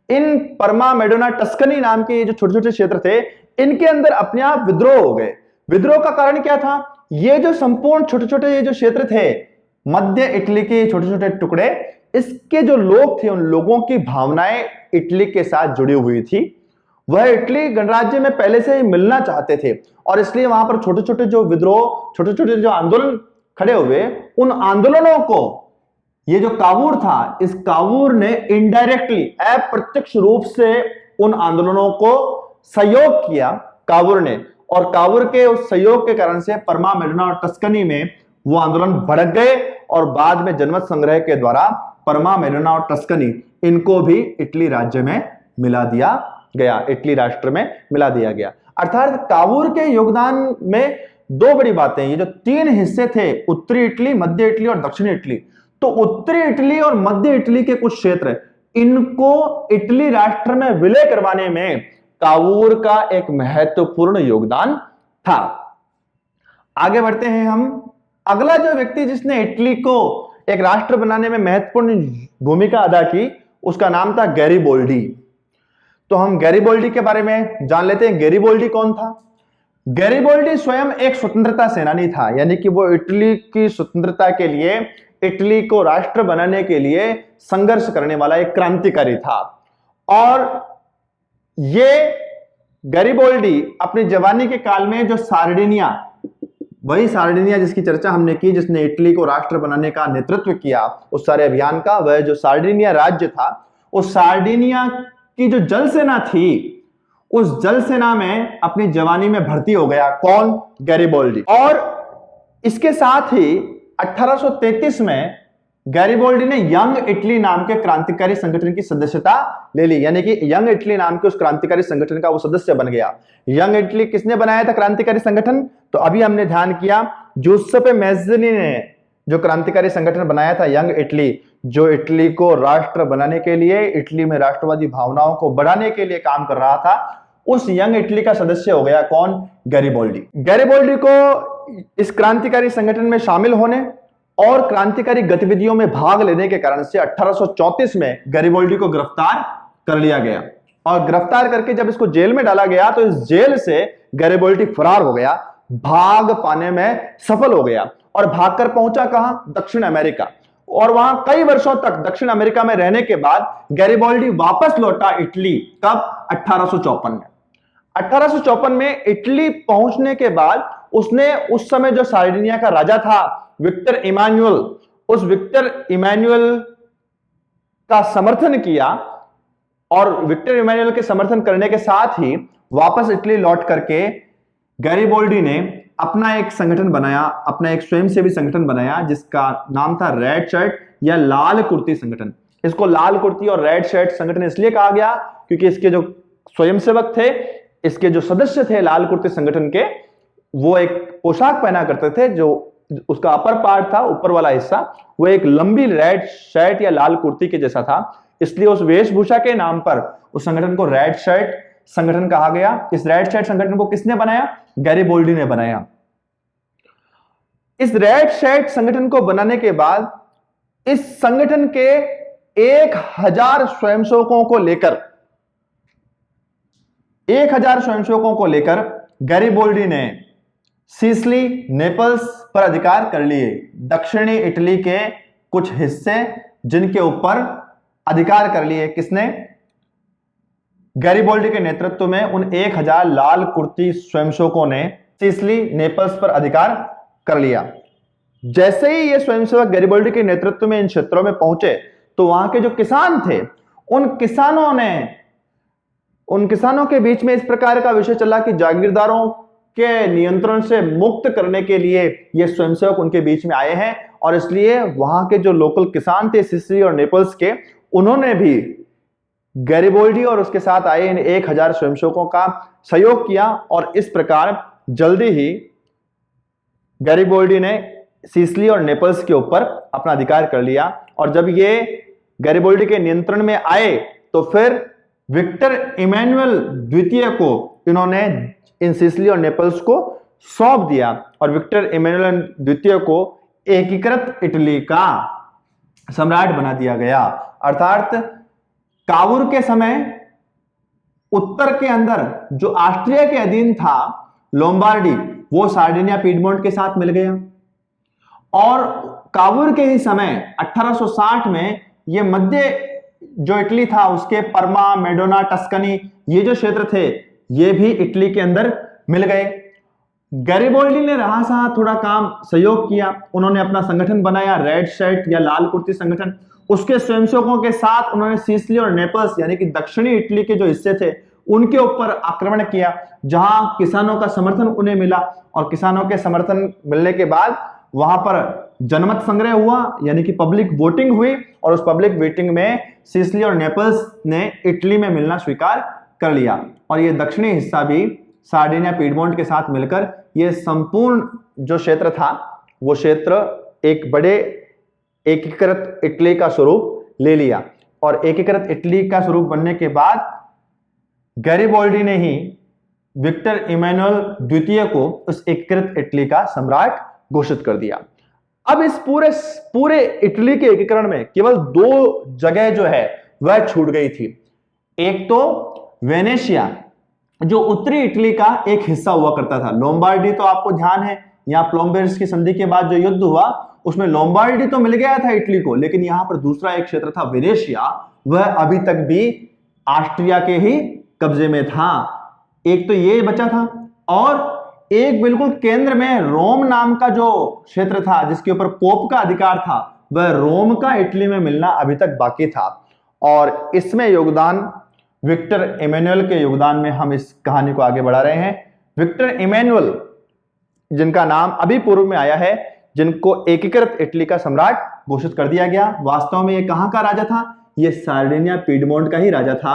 इन परमा, मेडोना, टस्कनी नाम के ये जो छोटे छोटे क्षेत्र थे, इनके अंदर अपने आप विद्रोह हो गए। विद्रोह का कारण क्या था, ये जो संपूर्ण छोटे छोटे ये जो क्षेत्र थे मध्य इटली के छोटे छोटे टुकड़े, इसके जो लोग थे उन लोगों की भावनाएं इटली के साथ जुड़ी हुई थी। वह इटली गणराज्य में पहले से ही मिलना चाहते थे और इसलिए वहां पर छोटे छोटे जो विद्रोह, छोटे छोटे जो आंदोलन खड़े हुए, उन आंदोलनों को ये जो कावूर था, इस कावूर ने इनडायरेक्टली, अप्रत्यक्ष रूप से उन आंदोलनों को सहयोग किया कावूर ने, और कावूर के उस सहयोग के कारण से परमा, मेडोना और टस्कनी में वो आंदोलन भड़क गए और बाद में जनमत संग्रह के द्वारा परमा, मेडोना और टस्कनी इनको भी इटली राज्य में मिला दिया गया, इटली राष्ट्र में मिला दिया गया। अर्थात कावूर के योगदान में दो बड़ी बातें, ये जो तीन हिस्से थे, उत्तरी इटली, मध्य इटली और दक्षिणी इटली, तो उत्तरी इटली और मध्य इटली के कुछ क्षेत्र, इनको इटली राष्ट्र में विलय करवाने में कावूर का एक महत्वपूर्ण योगदान था। आगे बढ़ते हैं हम। अगला जो व्यक्ति जिसने इटली को एक राष्ट्र बनाने में महत्वपूर्ण भूमिका अदा की, उसका नाम था गैरिबोल्डी। तो हम गैरिबोल्डी के बारे में जान लेते हैं। गैरिबोल्डी कौन था? गैरिबोल्डी स्वयं एक स्वतंत्रता सेनानी था, यानी कि वो इटली की स्वतंत्रता के लिए, इटली को राष्ट्र बनाने के लिए संघर्ष करने वाला एक क्रांतिकारी था। और ये गैरिबोल्डी अपनी जवानी के काल में जो सार्डिनिया, वही सार्डिनिया जिसकी चर्चा हमने की, जिसने इटली को राष्ट्र बनाने का नेतृत्व किया उस सारे अभियान का, वह जो सार्डिनिया राज्य था, उस सार्डिनिया की जो जल सेना थी, उस जल सेना में अपनी जवानी में भर्ती हो गया। कौन? गैरिबोल्डी। और इसके साथ ही 1833 में गैरिबोल्डी ने यंग इटली नाम के क्रांतिकारी संगठन की सदस्यता ले ली, यानी कि यंग इटली नाम के उस क्रांतिकारी संगठन का वो सदस्य बन गया। यंग इटली किसने बनाया था क्रांतिकारी संगठन? तो अभी हमने ध्यान किया, जूसेppe मैज़्ज़िनी ने जो क्रांतिकारी संगठन बनाया था यंग इटली, जो इटली को राष्ट्र बनाने के लिए, इटली में राष्ट्रवादी भावनाओं को बढ़ाने के लिए काम कर रहा था, उस यंग इटली का सदस्य हो गया कौन? गैरिबोल्डी। गैरिबोल्डी को इस क्रांतिकारी संगठन में शामिल होने और क्रांतिकारी गतिविधियों में भाग लेने के कारण से 1834 में गैरिबोल्डी को गिरफ्तार कर लिया गया, और गिरफ्तार करके जब इसको जेल में डाला गया तो इस जेल से गैरिबोल्डी फरार हो गया, भाग पाने में सफल हो गया और भागकर पहुंचा कहां? दक्षिण अमेरिका। और वहां कई वर्षों तक दक्षिण अमेरिका में रहने के बाद गैरिबोल्डी वापस लौटा इटली। कब? 1854 में। 1854 में इटली पहुंचने के बाद उसने उस समय जो सार्डिनिया का राजा था विक्टर इमानुएल, उस विक्टर इमानुएल का समर्थन किया, और विक्टर इमानुएल के समर्थन करने के साथ ही वापस इटली लौट करके गैरिबोल्डी ने अपना एक संगठन बनाया, अपना एक स्वयंसेवी संगठन बनाया जिसका नाम था रेड शर्ट या लाल कुर्ती संगठन। इसको लाल कुर्ती और रेड शर्ट संगठन इसलिए कहा गया क्योंकि इसके जो स्वयंसेवक थे, इसके जो सदस्य थे लाल कुर्ती संगठन के, वो एक पोशाक पहना करते थे जो उसका अपर पार्ट था, ऊपर वाला हिस्सा, वो एक लंबी रेड शर्ट या लाल कुर्ती के जैसा था। इसलिए उस वेशभूषा के नाम पर उस संगठन को रेड शर्ट संगठन कहा गया। इस रेड शर्ट संगठन को किसने बनाया? गैरिबोल्डी ने बनाया। इस रेड शर्ट संगठन को बनाने के बाद इस संगठन के 1000 स्वयंसेवकों को लेकर 1000 स्वयंसेवकों को लेकर गैरिबोल्डी ने सिसिली, नेपल्स पर अधिकार कर लिए। दक्षिणी इटली के कुछ हिस्से जिनके ऊपर अधिकार कर लिए किसने? गैरिबोल्डी के नेतृत्व में उन 1000 लाल कुर्ती स्वयंसेवकों ने सिसिली, नेपल्स पर अधिकार कर लिया। जैसे ही ये स्वयंसेवक गैरिबोल्डी के नेतृत्व में इन क्षेत्रों में पहुंचे तो वहां के जो किसान थे, उन किसानों के बीच में इस प्रकार का विषय चला कि जागीरदारों के नियंत्रण से मुक्त करने के लिए ये स्वयंसेवक उनके बीच में आए हैं, और इसलिए वहां के जो लोकल किसान थे सिसिली और नेपल्स के, उन्होंने भी गैरिबोल्डी और उसके साथ आए इन 1000 स्वयंसेवकों का सहयोग किया और इस प्रकार जल्दी ही गैरिबोल्डी ने सिसिली और नेपल्स के ऊपर अपना अधिकार कर लिया। और जब ये गैरिबोल्डी के नियंत्रण में आए तो फिर विक्टर इमैनुअल द्वितीय को इन्होंने इन सिसिली और नेपल्स को सौंप दिया और विक्टर इमैनुअल द्वितीय को एकीकृत इटली का सम्राट बना दिया गया। अर्थात कावूर के समय उत्तर के अंदर जो ऑस्ट्रिया के अधीन था लोम्बार्डी, वो सार्डिनिया पीडमोंट के साथ मिल गया और कावूर के ही समय 1860 में ये मध्य जो इटली था उसके पर्मा, मेडोना, टस्कनी, ये जो क्षेत्र थे ये भी इटली के अंदर मिल गए। गैरिबोल्डी ने रहा सहा थोड़ा काम सहयोग किया, उन्होंने अपना संगठन बनाया, रेड शर्ट या लाल कुर्ती संगठन। उसके स्वयंसेवकों के साथ उन्होंने सिसिली और नेपल्स यानी कि दक्षिणी इटली के जो हिस्से थे उनके ऊपर आक्रमण किया, जहां किसानों का समर्थन उन्हें मिला और किसानों के समर्थन मिलने के बाद वहां पर जनमत संग्रह हुआ यानी कि पब्लिक वोटिंग हुई और उस पब्लिक वोटिंग में सिसिली और नेपल्स ने इटली में मिलना स्वीकार कर लिया और ये दक्षिणी हिस्सा भी सार्डिनिया पीडमोंट के साथ मिलकर ये संपूर्ण जो क्षेत्र था वो क्षेत्र एक बड़े एकीकृत इटली का स्वरूप ले लिया। और एकीकृत इटली का स्वरूप बनने के बाद गैरिबोल्डी ने ही विक्टर इमैनुअल द्वितीय को उस एकीकृत इटली का सम्राट घोषित कर दिया। अब इस पूरे इटली के एकीकरण में केवल 2 जगह जो है वह छूट गई थी। एक तो वेनेशिया जो उत्तरी इटली का एक हिस्सा हुआ करता था। लोम्बार्डी तो आपको ध्यान है, यहां प्लोम्बेर्स की संधि के बाद जो युद्ध हुआ उसमें लोम्बार्डी तो मिल गया था इटली को, लेकिन यहां पर दूसरा एक क्षेत्र था वेनेशिया, वह अभी तक भी ऑस्ट्रिया के ही कब्जे में था। एक तो ये बचा था और एक बिल्कुल केंद्र में रोम नाम का जो क्षेत्र था जिसके ऊपर पोप का अधिकार था, वह रोम का इटली में मिलना अभी तक बाकी था। और इसमें योगदान विक्टर इमैनुअल के योगदान में हम इस कहानी को आगे बढ़ा रहे हैं। विक्टर इमैनुअल जिनका नाम अभी पूर्व में आया है, जिनको एकीकृत इटली का सम्राट घोषित कर दिया गया, वास्तव में ये कहां का राजा था? ये सार्डिनिया पीडमोंट का ही राजा था,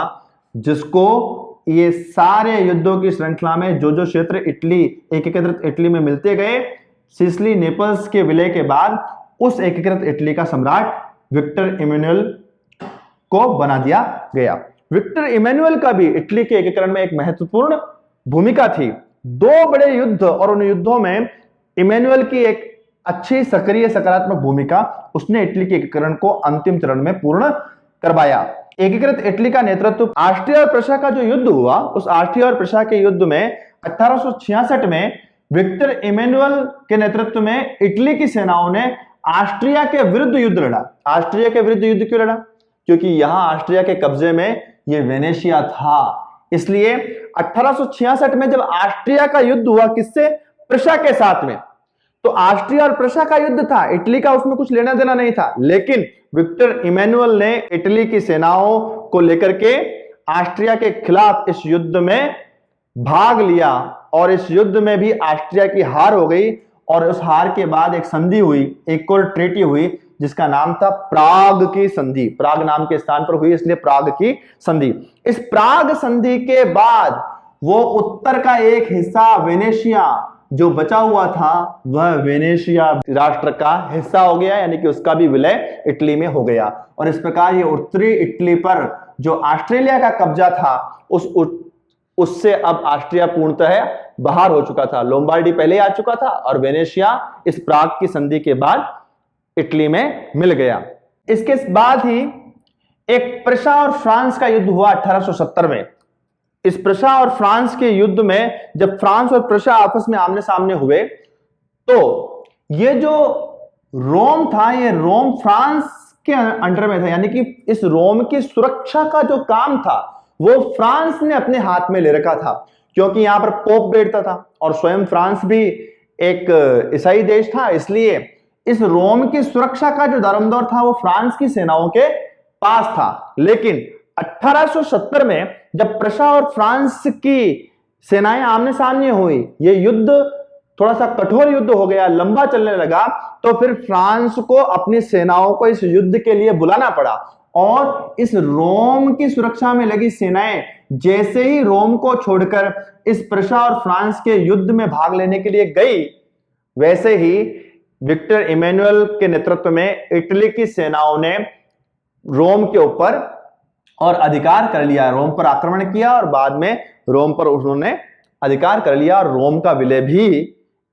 जिसको ये सारे युद्धों की श्रृंखला में जो जो क्षेत्र इटली एकीकृत इटली में मिलते गए, सिसिली नेपल्स के विलय के बाद उस एकीकृत इटली का सम्राट विक्टर इमैनुअल को बना दिया गया। विक्टर इमैनुअल का भी इटली के एकीकरण में एक महत्वपूर्ण भूमिका थी। 2 बड़े युद्ध और उन युद्धों में इमैनुअल की एक अच्छी सक्रिय सकारात्मक भूमिका, उसने इटली के एकीकरण को अंतिम चरण में पूर्ण करवाया। एकीकृत इटली का नेतृत्व ऑस्ट्रिया और प्रशा का जो युद्ध हुआ, उस ऑस्ट्रिया और प्रशा के युद्ध में 1866 में विक्टर इमैनुअल के नेतृत्व में इटली की सेनाओं ने ऑस्ट्रिया के विरुद्ध युद्ध लड़ा। ऑस्ट्रिया के विरुद्ध युद्ध क्यों लड़ा? क्योंकि यहां ऑस्ट्रिया के कब्जे में ये वेनेशिया था। इसलिए 1866 में जब ऑस्ट्रिया का युद्ध हुआ किससे? प्रशा के साथ में, तो ऑस्ट्रिया और प्रशा का युद्ध था, इटली का उसमें कुछ लेना देना नहीं था। लेकिन विक्टर इमैनुअल ने इटली की सेनाओं को लेकर के ऑस्ट्रिया के खिलाफ इस युद्ध में भाग लिया और इस युद्ध में भी ऑस्ट्रिया की हार हो गई और उस हार के बाद एक संधि हुई, एक और ट्रीटी हुई जिसका नाम था प्राग की संधि। प्राग नाम के स्थान पर हुई इसलिए प्राग की संधि। इस प्राग संधि के बाद वो उत्तर का एक हिस्सा वेनेशिया जो बचा हुआ था वह वेनेशिया राष्ट्र का हिस्सा हो गया, यानी कि उसका भी विलय इटली में हो गया। और इस प्रकार ये उत्तरी इटली पर जो ऑस्ट्रेलिया का कब्जा था उससे अब ऑस्ट्रिया पूर्णतः बाहर हो चुका था। लोम्बार्डी पहले आ चुका था और वेनेशिया इस प्राग की संधि के बाद इटली में मिल गया। इसके बाद ही एक प्रशा और फ्रांस का युद्ध हुआ 1870 में। इस प्रशा और फ्रांस के युद्ध में जब फ्रांस और प्रशा आपस में आमने सामने हुए तो ये जो रोम था, ये रोम फ्रांस के अंडर में था, यानी कि इस रोम की सुरक्षा का जो काम था वो फ्रांस ने अपने हाथ में ले रखा था, क्योंकि यहां पर पोप बैठता था और स्वयं फ्रांस भी एक ईसाई देश था। इसलिए इस रोम की सुरक्षा का जो दारोमदार था वो फ्रांस की सेनाओं के पास था। लेकिन 1870 में जब प्रशा और फ्रांस की सेनाएं आमने सामने हुई, ये युद्ध थोड़ा सा कठोर युद्ध हो गया, लंबा चलने लगा, तो फिर फ्रांस को अपनी सेनाओं को इस युद्ध के लिए बुलाना पड़ा और इस रोम की सुरक्षा में लगी सेनाएं जैसे ही रोम को छोड़कर इस प्रशा और फ्रांस के युद्ध में भाग लेने के लिए गई, वैसे ही विक्टर इमैनुअल के नेतृत्व में इटली की सेनाओं ने रोम के ऊपर और अधिकार कर लिया, रोम पर आक्रमण किया और बाद में रोम पर उन्होंने अधिकार कर लिया और रोम का विलय भी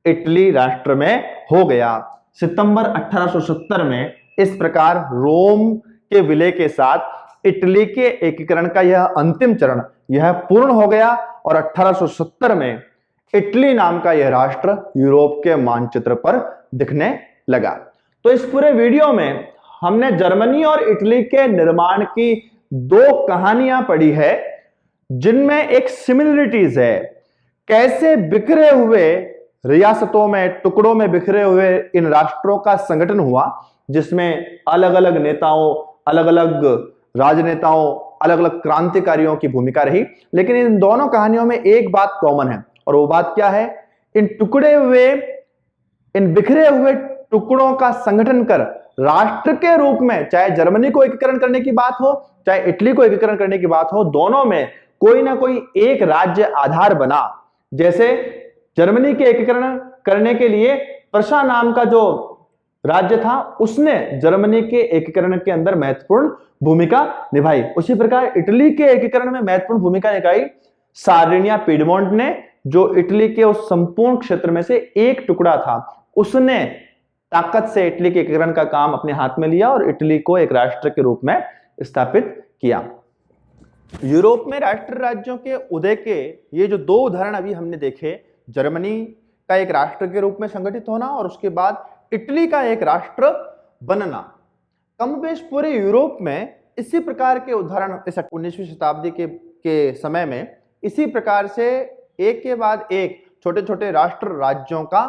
इटली राष्ट्र में हो गया। सितंबर 1870 में इस प्रकार रोम के विलय के साथ इटली के एकीकरण का यह अंतिम चरण यह पूर्ण हो गया और 1870 में इटली नाम का यह राष्ट्र यूरोप के मानचित्र पर दिखने लगा। तो इस पूरे वीडियो में हमने जर्मनी और इटली के निर्माण की दो कहानियां पढ़ी है, जिनमें एक सिमिलरिटीज है। कैसे बिखरे हुए रियासतों में, टुकड़ों में बिखरे हुए इन राष्ट्रों का संगठन हुआ, जिसमें अलग अलग नेताओं, अलग अलग राजनेताओं, अलग अलग क्रांतिकारियों की भूमिका रही। लेकिन इन दोनों कहानियों में एक बात कॉमन है, और वो बात क्या है? इन बिखरे हुए टुकड़ों का संगठन कर राष्ट्र के रूप में, चाहे जर्मनी को एकीकरण करने की बात हो, चाहे इटली को एकीकरण करने की बात हो, दोनों में कोई ना कोई एक राज्य आधार बना। जैसे जर्मनी के एकीकरण करने के लिए प्रशा नाम का जो राज्य था, उसने जर्मनी के एकीकरण के अंदर महत्वपूर्ण भूमिका निभाई। उसी प्रकार इटली के एकीकरण में महत्वपूर्ण भूमिका निभाई सार्डिनिया पीडमोंट ने, जो इटली के उस संपूर्ण क्षेत्र में से एक टुकड़ा था। उसने ताकत से इटली के एकीकरण का काम अपने हाथ में लिया और इटली को एक राष्ट्र के रूप में स्थापित किया। यूरोप में राष्ट्र राज्यों के उदय के ये जो दो उदाहरण अभी हमने देखे, जर्मनी का एक राष्ट्र के रूप में संगठित होना और उसके बाद इटली का एक राष्ट्र बनना, कम बेश पूरे यूरोप में इसी प्रकार के उदाहरण इस 19वीं शताब्दी के समय में इसी प्रकार से एक के बाद एक छोटे छोटे राष्ट्र राज्यों का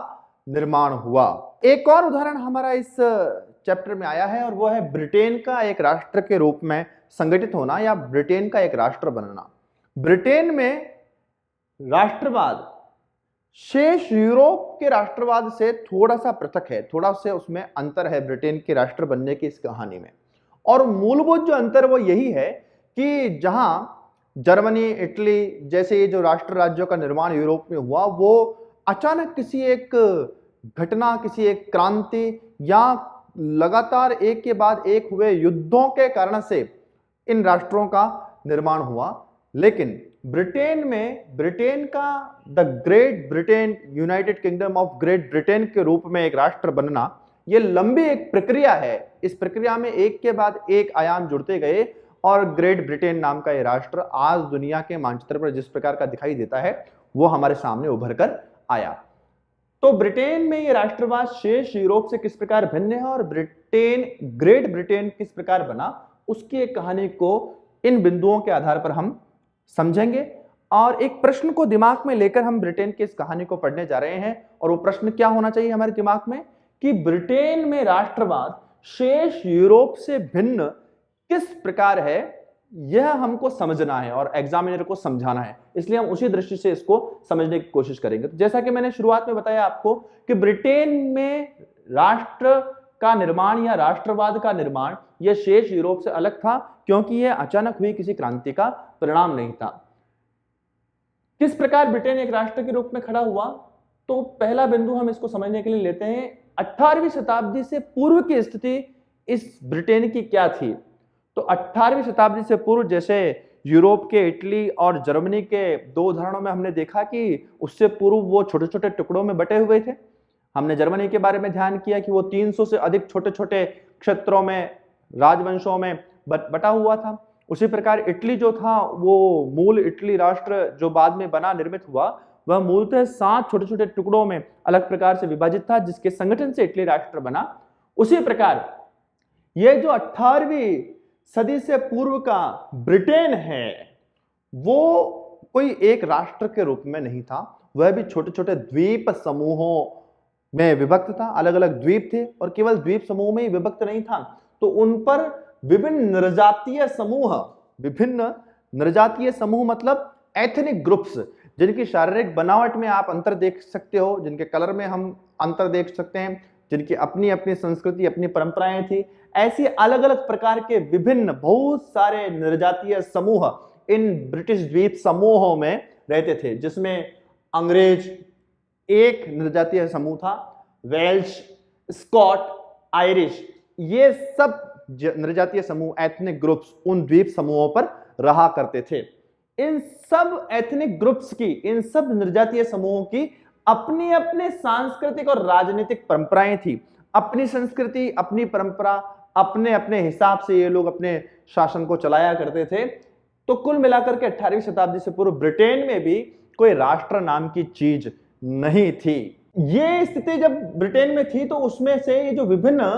निर्माण हुआ। एक और उदाहरण हमारा इस चैप्टर में आया है और वो है ब्रिटेन का एक राष्ट्र के रूप में संगठित होना या ब्रिटेन का एक राष्ट्र बनना। ब्रिटेन में राष्ट्रवाद शेष यूरोप के राष्ट्रवाद से थोड़ा सा पृथक है, थोड़ा से उसमें अंतर है ब्रिटेन के राष्ट्र बनने की इस कहानी में। और मूलभूत जो अंतर वो यही है कि जहां जर्मनी, इटली जैसे ये जो राष्ट्र राज्यों का निर्माण यूरोप में हुआ, वो अचानक किसी एक घटना, किसी एक क्रांति या लगातार एक के बाद एक हुए युद्धों के कारण से इन राष्ट्रों का निर्माण हुआ। लेकिन ब्रिटेन में, ब्रिटेन का the great Britain, United kingdom of great Britain के रूप में एक राष्ट्र बनना, यह लंबी एक प्रक्रिया है। इस प्रक्रिया में एक के बाद एक आयाम जुड़ते गए और ग्रेट ब्रिटेन नाम का यह राष्ट्र आज दुनिया के मानचित्र पर जिस प्रकार का दिखाई देता है, वो हमारे सामने उभर कर आया। तो ब्रिटेन में यह राष्ट्रवाद शेष यूरोप से किस प्रकार भिन्न है और ब्रिटेन, ग्रेट ब्रिटेन किस प्रकार बना, उसकी एक कहानी को इन बिंदुओं के आधार पर हम समझेंगे। और एक प्रश्न को दिमाग में लेकर हम ब्रिटेन की इस कहानी को पढ़ने जा रहे हैं, और वो प्रश्न क्या होना चाहिए हमारे दिमाग में कि ब्रिटेन में राष्ट्रवाद शेष यूरोप से भिन्न किस प्रकार है, यह हमको समझना है और एग्जामिनर को समझाना है। इसलिए हम उसी दृष्टि से इसको समझने की कोशिश करेंगे। तो जैसा कि मैंने शुरुआत में बताया आपको कि ब्रिटेन में राष्ट्र का निर्माण या राष्ट्रवाद का निर्माण यह शेष यूरोप से अलग था, क्योंकि यह अचानक हुई किसी क्रांति का परिणाम नहीं था। किस प्रकार ब्रिटेन एक राष्ट्र के रूप में खड़ा हुआ, तो पहला बिंदु हम इसको समझने के लिए लेते हैं 18वीं शताब्दी से पूर्व की स्थिति इस ब्रिटेन की क्या थी। तो 18वीं शताब्दी से पूर्व जैसे यूरोप के इटली और जर्मनी के दो उदाहरणों में हमने देखा कि उससे पूर्व वो छोटे छोटे टुकड़ों में बटे हुए थे। हमने जर्मनी के बारे में ध्यान किया कि वो 300 से अधिक छोटे छोटे क्षेत्रों में, राजवंशों में बटा हुआ था। उसी प्रकार इटली जो था, वो मूल इटली राष्ट्र जो बाद में बना, निर्मित हुआ, वह मूलतः 7 छोटे छोटे टुकड़ों में अलग प्रकार से विभाजित था, जिसके संगठन से इटली राष्ट्र बना। उसी प्रकार ये जो 18वीं सदी से पूर्व का ब्रिटेन है, वो कोई एक राष्ट्र के रूप में नहीं था, वह भी छोटे छोटे द्वीप समूहों में विभक्त था। अलग अलग द्वीप थे और केवल द्वीप समूह में ही विभक्त नहीं था, तो उन पर विभिन्न नरजातीय समूह मतलब एथनिक ग्रुप्स, जिनकी शारीरिक बनावट में आप अंतर देख सकते हो, जिनके कलर में हम अंतर देख सकते हैं, जिनकी अपनी अपनी संस्कृति, अपनी परंपराएं थी। ऐसी अलग अलग प्रकार के विभिन्न बहुत सारे निर्जातीय समूह इन ब्रिटिश द्वीप समूहों में रहते थे, जिसमें अंग्रेज एक निर्जातीय समूह था, वेल्श, स्कॉट, आयरिश, ये सब निर्जातीय समूह, एथनिक ग्रुप्स उन द्वीप समूहों पर रहा करते थे। इन सब एथनिक ग्रुप्स की, इन सब निर्जातीय समूहों की अपनी अपनी सांस्कृतिक और राजनीतिक परंपराएं थी। अपनी संस्कृति, अपनी परंपरा, अपने अपने हिसाब से ये लोग अपने शासन को चलाया करते थे। तो कुल मिलाकर के 18वीं शताब्दी से पूर्व ब्रिटेन में भी कोई राष्ट्र नाम की चीज नहीं थी। ये स्थिति जब ब्रिटेन में थी तो उसमें से ये जो विभिन्न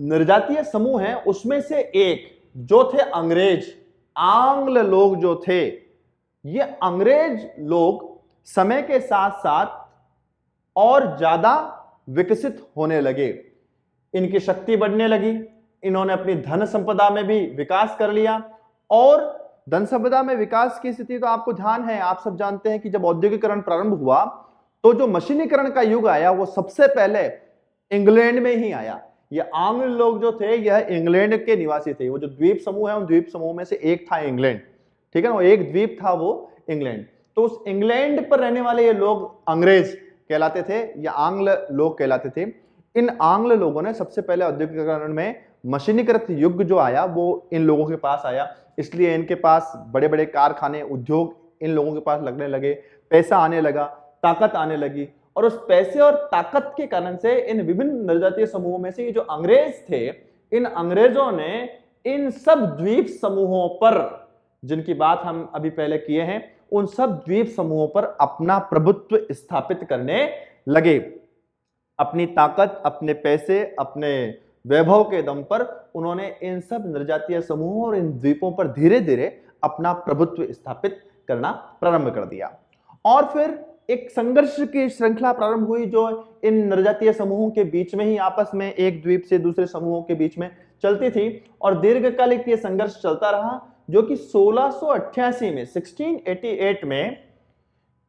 निर्जातीय समूह हैं उसमें से एक जो थे अंग्रेज, आंग्ल लोग जो थे, ये अंग्रेज लोग समय के साथ साथ और ज्यादा विकसित होने लगे। इनकी शक्ति बढ़ने लगी, इन्होंने अपनी धन संपदा में भी विकास कर लिया। और धन संपदा में विकास की स्थिति तो आपको ध्यान है, आप सब जानते हैं कि जब औद्योगिकरण प्रारंभ हुआ तो जो मशीनीकरण का युग आया वो सबसे पहले इंग्लैंड में ही आया। ये आंग्ल लोग जो थे यह इंग्लैंड के निवासी थे। वो जो द्वीप समूह है उन द्वीप समूह में से एक था इंग्लैंड, ठीक है ना, वो एक द्वीप था वो इंग्लैंड। तो उस इंग्लैंड पर रहने वाले ये लोग अंग्रेज कहलाते थे या आंग्ल लोग कहलाते थे। इन आंग्ल लोगों ने सबसे पहले औद्योगिकरण में मशीनीकृत युग जो आया वो इन लोगों के पास आया, इसलिए इनके पास बड़े बड़े कारखाने, उद्योग इन लोगों के पास लगने लगे, पैसा आने लगा, ताकत आने लगी। और उस पैसे और ताकत के कारण से इन विभिन्न निर्जातीय समूहों में से ये जो अंग्रेज थे, इन अंग्रेजों ने इन सब द्वीप समूहों पर, जिनकी बात हम अभी पहले किए हैं, उन सब द्वीप समूहों पर अपना प्रभुत्व स्थापित करने लगे। अपनी ताकत, अपने पैसे, अपने वैभव के दम पर उन्होंने इन सब निर्जातीय समूहों और इन द्वीपों पर धीरे धीरे अपना प्रभुत्व स्थापित करना प्रारंभ कर दिया। और फिर एक संघर्ष की श्रृंखला प्रारंभ हुई जो इन निर्जातीय समूहों के बीच में ही आपस में एक द्वीप से दूसरे समूहों के बीच में चलती थी। और दीर्घकालिक ये संघर्ष चलता रहा, जो कि 1688 में 1688 में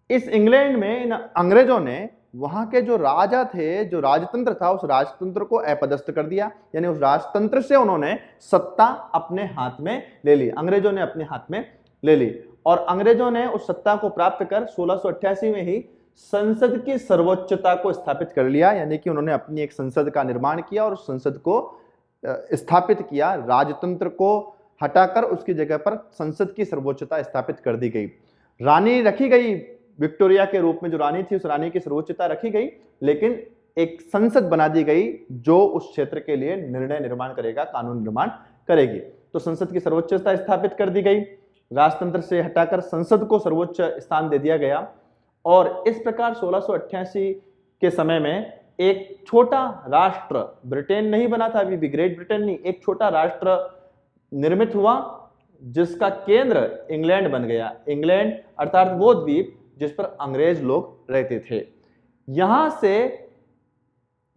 इस इंग्लैंड में इन अंग्रेजों ने वहां के जो राजा थे, जो राजतंत्र था, उस राजतंत्र को अपदस्थ कर दिया। यानी उस राजतंत्र से उन्होंने सत्ता अपने हाथ में ले ली, अंग्रेजों ने अपने हाथ में ले ली। और अंग्रेजों ने उस सत्ता को प्राप्त कर 1688 में ही संसद की सर्वोच्चता को स्थापित कर लिया। यानी कि उन्होंने अपनी एक संसद का निर्माण किया और उस संसद को स्थापित किया। राजतंत्र को हटाकर उसकी जगह पर संसद की सर्वोच्चता स्थापित कर दी गई। रानी रखी गई, विक्टोरिया के रूप में जो रानी थी उस रानी की सर्वोच्चता रखी गई, लेकिन एक संसद बना दी गई जो उस क्षेत्र के लिए निर्णय निर्माण करेगा, कानून निर्माण करेगी। तो संसद की सर्वोच्चता स्थापित कर दी गई, राजतंत्र से हटाकर संसद को सर्वोच्च स्थान दे दिया गया। और इस प्रकार 1688 के समय में एक छोटा राष्ट्र, ब्रिटेन नहीं बना था अभी भी, ग्रेट ब्रिटेन नहीं, एक छोटा राष्ट्र निर्मित हुआ जिसका केंद्र इंग्लैंड बन गया। इंग्लैंड अर्थात वो द्वीप जिस पर अंग्रेज लोग रहते थे। यहां से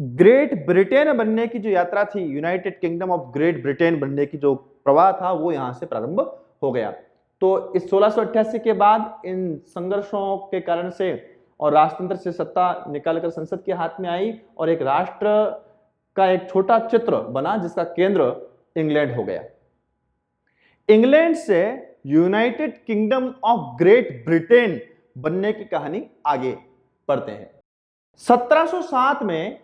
ग्रेट ब्रिटेन बनने की जो यात्रा थी, United kingdom of great Britain बनने की जो प्रवाह था, वो यहां से प्रारंभ हो गया। तो इस 1688 के बाद इन संघर्षों के कारण से और राजतंत्र से सत्ता निकालकर संसद के हाथ में आई और एक राष्ट्र का एक छोटा चित्र बना जिसका केंद्र इंग्लैंड हो गया। इंग्लैंड से United kingdom of great Britain बनने की कहानी आगे बढ़ते हैं। 1707 में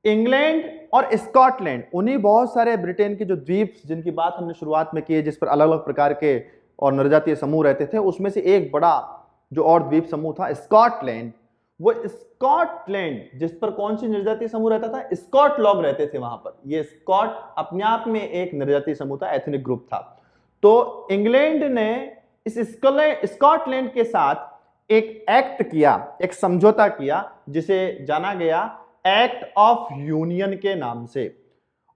इंग्लैंड और स्कॉटलैंड, उन्हीं बहुत सारे ब्रिटेन के जो द्वीप जिनकी बात हमने शुरुआत में की है, जिस पर अलग अलग प्रकार के और निर्जातीय समूह रहते थे, उसमें से एक बड़ा जो और द्वीप समूह था स्कॉटलैंड। वो स्कॉटलैंड जिस पर कौन सी निर्जातीय समूह रहता था, स्कॉट लोग रहते थे वहां पर। ये स्कॉट अपने आप में एक निर्जातीय समूह था, एथनिक ग्रुप था। तो इंग्लैंड ने इस स्कॉटलैंड के साथ एक एक्ट किया, एक समझौता किया, जिसे जाना गया एक्ट ऑफ यूनियन के नाम से।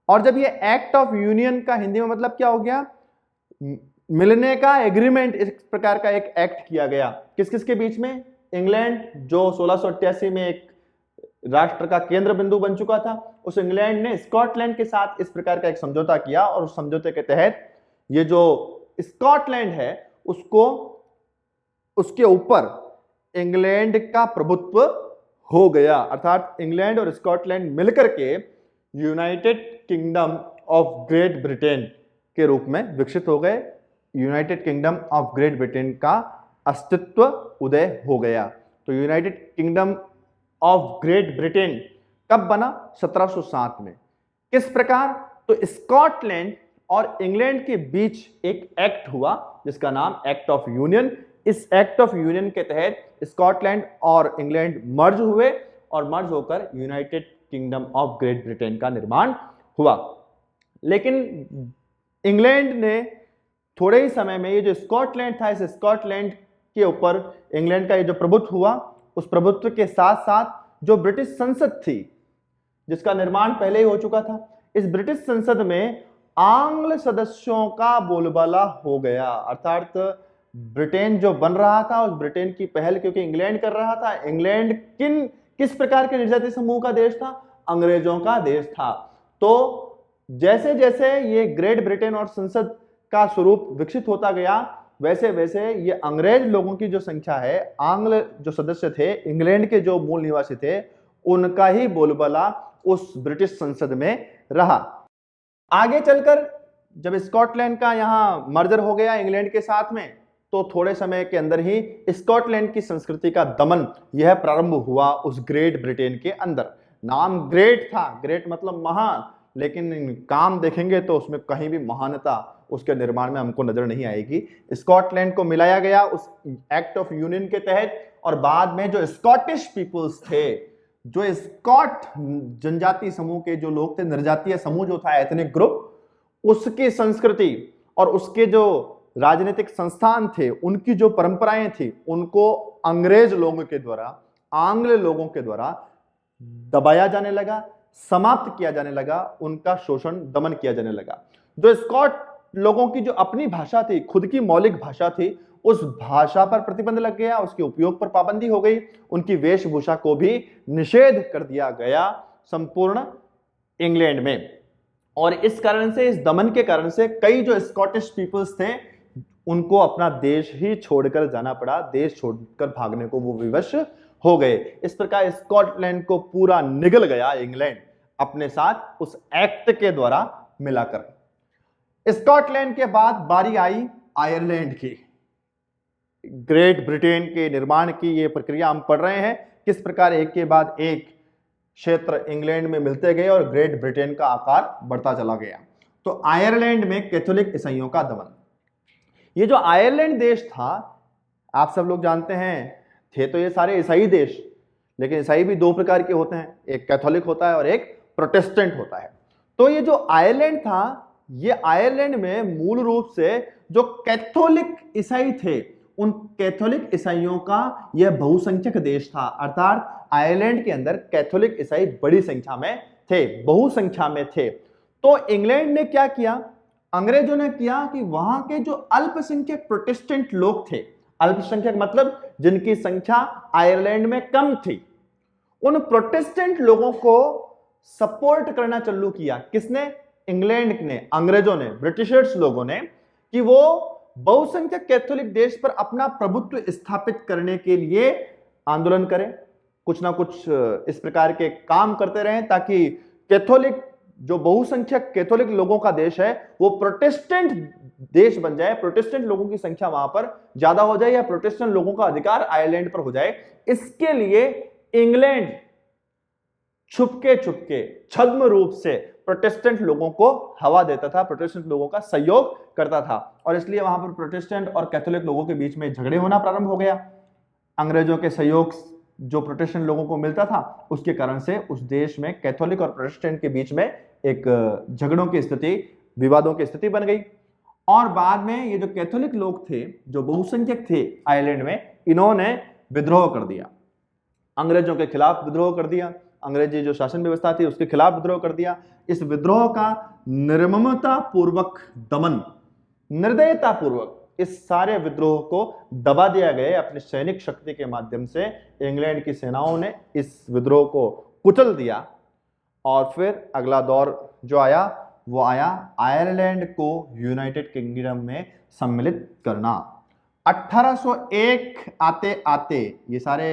और जब ये एक्ट ऑफ यूनियन का हिंदी में मतलब क्या हो गया, मिलने का एग्रीमेंट, इस प्रकार का एक एक्ट किया गया। किस किस के बीच में, इंग्लैंड जो 1688 में एक राष्ट्र का केंद्र बिंदु बन चुका था, उस इंग्लैंड ने स्कॉटलैंड के साथ इस प्रकार का एक समझौता किया। और उस समझौते के तहत ये जो स्कॉटलैंड है उसको, उसके ऊपर इंग्लैंड का प्रभुत्व हो गया, अर्थात इंग्लैंड और स्कॉटलैंड मिलकर के United kingdom of great Britain के रूप में विकसित हो गए। United kingdom of great Britain का अस्तित्व उदय हो गया। तो United kingdom of great Britain कब बना? 1707 में। किस प्रकार? तो स्कॉटलैंड और इंग्लैंड के बीच एक एक्ट हुआ जिसका नाम एक्ट ऑफ यूनियन। इस एक्ट ऑफ यूनियन के तहत स्कॉटलैंड और इंग्लैंड मर्ज हुए और मर्ज होकर United kingdom of great Britain का निर्माण हुआ। लेकिन इंग्लैंड ने थोड़े ही समय में, ये जो स्कॉटलैंड था, इस स्कॉटलैंड के ऊपर इंग्लैंड का ये जो प्रभुत्व हुआ, उस प्रभुत्व के साथ साथ जो ब्रिटिश संसद थी जिसका निर्माण पहले ही हो चुका था, इस ब्रिटिश संसद में आंग्ल सदस्यों का बोलबाला हो गया। अर्थात ब्रिटेन जो बन रहा था, उस ब्रिटेन की पहल क्योंकि इंग्लैंड कर रहा था। इंग्लैंड किस प्रकार के निर्जातीय समूह का देश था? अंग्रेजों का देश था। तो जैसे जैसे ये ग्रेट ब्रिटेन और संसद का स्वरूप विकसित होता गया, वैसे वैसे ये अंग्रेज लोगों की जो संख्या है, आंग्ल जो सदस्य थे, इंग्लैंड के जो मूल निवासी थे, उनका ही बोलबाला उस ब्रिटिश संसद में रहा। आगे चलकर जब स्कॉटलैंड का यहां मर्जर हो गया इंग्लैंड के साथ में, तो थोड़े समय के अंदर ही स्कॉटलैंड की संस्कृति का दमन यह प्रारंभ हुआ उस ग्रेट ब्रिटेन के अंदर। नाम ग्रेट था, ग्रेट मतलब महान, लेकिन काम देखेंगे तो उसमें कहीं भी महानता उसके निर्माण में हमको नजर नहीं आएगी। स्कॉटलैंड को मिलाया गया उस एक्ट ऑफ यूनियन के तहत, और बाद में जो स्कॉटिश पीपल्स थे, जो स्कॉट जनजाति समूह के जो लोग थे, निर्जातीय समूह जो था, एथनिक ग्रुप, उसकी संस्कृति और उसके जो राजनीतिक संस्थान थे, उनकी जो परंपराएं थी, उनको अंग्रेज लोगों के द्वारा, आंग्ल लोगों के द्वारा दबाया जाने लगा, समाप्त किया जाने लगा, उनका शोषण दमन किया जाने लगा। जो स्कॉट लोगों की जो अपनी भाषा थी, खुद की मौलिक भाषा थी, उस भाषा पर प्रतिबंध लग गया, उसके उपयोग पर पाबंदी हो गई, उनकी वेशभूषा को भी निषेध कर दिया गया संपूर्ण इंग्लैंड में। और इस कारण से, इस दमन के कारण से कई जो स्कॉटिश पीपल्स थे, उनको अपना देश ही छोड़कर जाना पड़ा, देश छोड़कर भागने को वो विवश हो गए। इस प्रकार स्कॉटलैंड को पूरा निगल गया इंग्लैंड अपने साथ उस एक्ट के द्वारा मिलाकर। स्कॉटलैंड के बाद बारी आई आयरलैंड की। ग्रेट ब्रिटेन के निर्माण की ये प्रक्रिया हम पढ़ रहे हैं, किस प्रकार एक के बाद एक क्षेत्र इंग्लैंड में मिलते गए और ग्रेट ब्रिटेन का आकार बढ़ता चला गया। तो आयरलैंड में कैथोलिक ईसाइयों का दमन। ये जो आयरलैंड देश था, आप सब लोग जानते हैं, थे तो ये सारे ईसाई देश, लेकिन ईसाई भी दो प्रकार के होते हैं, एक कैथोलिक होता है और एक प्रोटेस्टेंट होता है। तो ये जो आयरलैंड था, ये आयरलैंड में मूल रूप से जो कैथोलिक ईसाई थे, उन कैथोलिक ईसाइयों का यह बहुसंख्यक देश था। अर्थात आयरलैंड के अंदर कैथोलिक ईसाई बड़ी संख्या में थे, बहुसंख्या में थे। तो इंग्लैंड ने क्या किया, अंग्रेजों ने किया कि वहां के जो अल्पसंख्यक प्रोटेस्टेंट लोग थे, अल्पसंख्यक मतलब जिनकी संख्या आयरलैंड में कम थी, उन प्रोटेस्टेंट लोगों को सपोर्ट करना चालू किया। किसने? इंग्लैंड ने, अंग्रेजों ने, ब्रिटिशर्स लोगों ने, कि वो बहुसंख्यक कैथोलिक देश पर अपना प्रभुत्व स्थापित करने के लिए आंदोलन करें, कुछ ना कुछ इस प्रकार के काम करते रहें, ताकि कैथोलिक, जो बहुसंख्यक कैथोलिक लोगों का देश है, वो प्रोटेस्टेंट देश बन जाए, प्रोटेस्टेंट लोगों की संख्या वहां पर ज्यादा हो जाए, या प्रोटेस्टेंट लोगों का अधिकार आयरलैंड पर हो जाए। इसके लिए इंग्लैंड छुपके छुपके, छद्म रूप से प्रोटेस्टेंट लोगों को हवा देता था, प्रोटेस्टेंट लोगों का सहयोग करता था, और इसलिए वहां पर प्रोटेस्टेंट और कैथोलिक लोगों के बीच में झगड़े होना प्रारंभ हो गया। अंग्रेजों के सहयोग जो प्रोटेस्टेंट लोगों को मिलता था, उसके कारण से उस देश में कैथोलिक और प्रोटेस्टेंट के बीच में एक झगड़ों की स्थिति, विवादों की स्थिति बन गई। और बाद में ये जो कैथोलिक लोग थे, जो बहुसंख्यक थे आयरलैंड में, इन्होंने विद्रोह कर दिया, अंग्रेजों के खिलाफ विद्रोह कर दिया, अंग्रेजी जो शासन व्यवस्था थी उसके खिलाफ विद्रोह कर दिया। इस विद्रोह का निर्ममता पूर्वक दमन, निर्दयता पूर्वक इस सारे विद्रोह को दबा दिया गया अपनी सैनिक शक्ति के माध्यम से। इंग्लैंड की सेनाओं ने इस विद्रोह को कुचल दिया, और फिर अगला दौर जो आया, वो आया आयरलैंड को यूनाइटेड किंगडम में सम्मिलित करना। 1801 आते आते ये सारे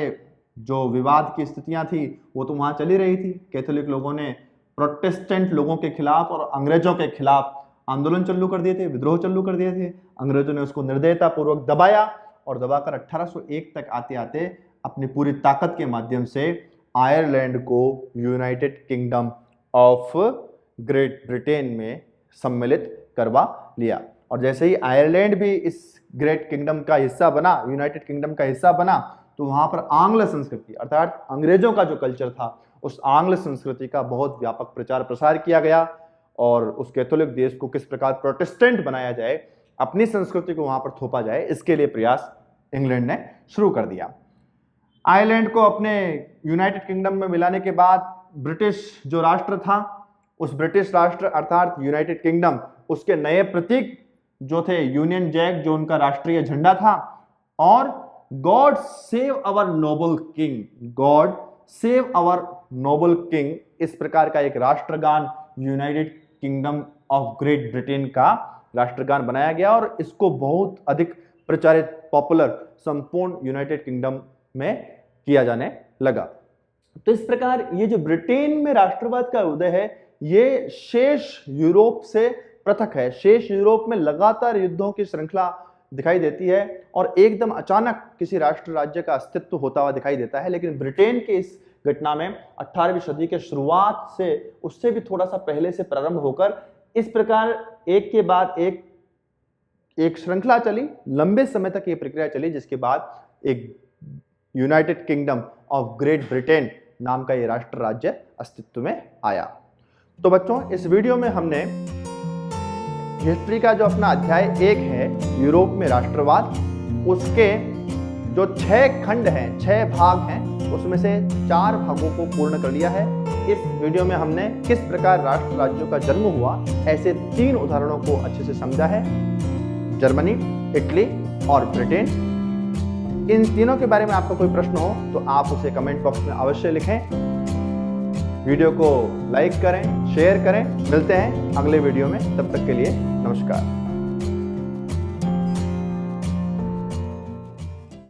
जो विवाद की स्थितियां थी वो तो वहां चली रही थी। कैथोलिक लोगों ने प्रोटेस्टेंट लोगों के खिलाफ और अंग्रेजों के खिलाफ आंदोलन चालू कर दिए थे, विद्रोह चालू कर दिए थे। अंग्रेजों ने उसको निर्दयता पूर्वक दबाया और दबाकर 1801 तक आते आते अपनी पूरी ताकत के माध्यम से आयरलैंड को United kingdom of great Britain में सम्मिलित करवा लिया। और जैसे ही आयरलैंड भी इस ग्रेट किंगडम का हिस्सा बना, यूनाइटेड किंगडम का हिस्सा बना, तो वहां पर आंग्ल संस्कृति अर्थात अंग्रेजों का जो कल्चर था उस आंग्ल संस्कृति का बहुत व्यापक प्रचार प्रसार किया गया और उस कैथोलिक देश को किस प्रकार प्रोटेस्टेंट बनाया जाए, अपनी संस्कृति को वहां पर थोपा जाए, इसके लिए प्रयास इंग्लैंड ने शुरू कर दिया। आयरलैंड को अपने यूनाइटेड किंगडम में मिलाने के बाद ब्रिटिश जो राष्ट्र था, उस ब्रिटिश राष्ट्र अर्थात यूनाइटेड किंगडम, उसके नए प्रतीक जो थे यूनियन जैक जो उनका राष्ट्रीय झंडा था, और God save our Nobel king, God save our Nobel king, इस प्रकार का एक राष्ट्रगान United kingdom of great Britain का राष्ट्रगान बनाया गया और इसको बहुत अधिक प्रचारित, पॉपुलर संपूर्ण यूनाइटेड किंगडम में किया जाने लगा। तो इस प्रकार ये जो ब्रिटेन में राष्ट्रवाद का उदय है ये शेष यूरोप से पृथक है। शेष यूरोप में लगातार युद्धों की श्रृंखला दिखाई देती है और एकदम अचानक किसी राष्ट्र राज्य का अस्तित्व होता हुआ दिखाई देता है, लेकिन ब्रिटेन के इस घटना में 18वीं सदी के शुरुआत से, उससे भी थोड़ा सा पहले से प्रारंभ होकर इस प्रकार एक के बाद एक श्रृंखला चली, लंबे समय तक ये प्रक्रिया चली, जिसके बाद एक United kingdom of great Britain नाम का ये राष्ट्र राज्य अस्तित्व में आया। तो बच्चों, इस वीडियो में हमने हिस्ट्री का जो अपना अध्याय 1 है यूरोप में राष्ट्रवाद, उसके जो 6 खंड हैं, 6 भाग हैं, उसमें से 4 भागों को पूर्ण कर लिया है। इस वीडियो में हमने किस प्रकार राष्ट्र राज्यों का जन्म हुआ ऐसे 3 उदाहरणों को अच्छे से समझा है, जर्मनी, इटली और ब्रिटेन। इन तीनों के बारे में आपका कोई प्रश्न हो तो आप उसे कमेंट बॉक्स में अवश्य लिखें। वीडियो को लाइक करें, शेयर करें। मिलते हैं अगले वीडियो में, तब तक के लिए नमस्कार।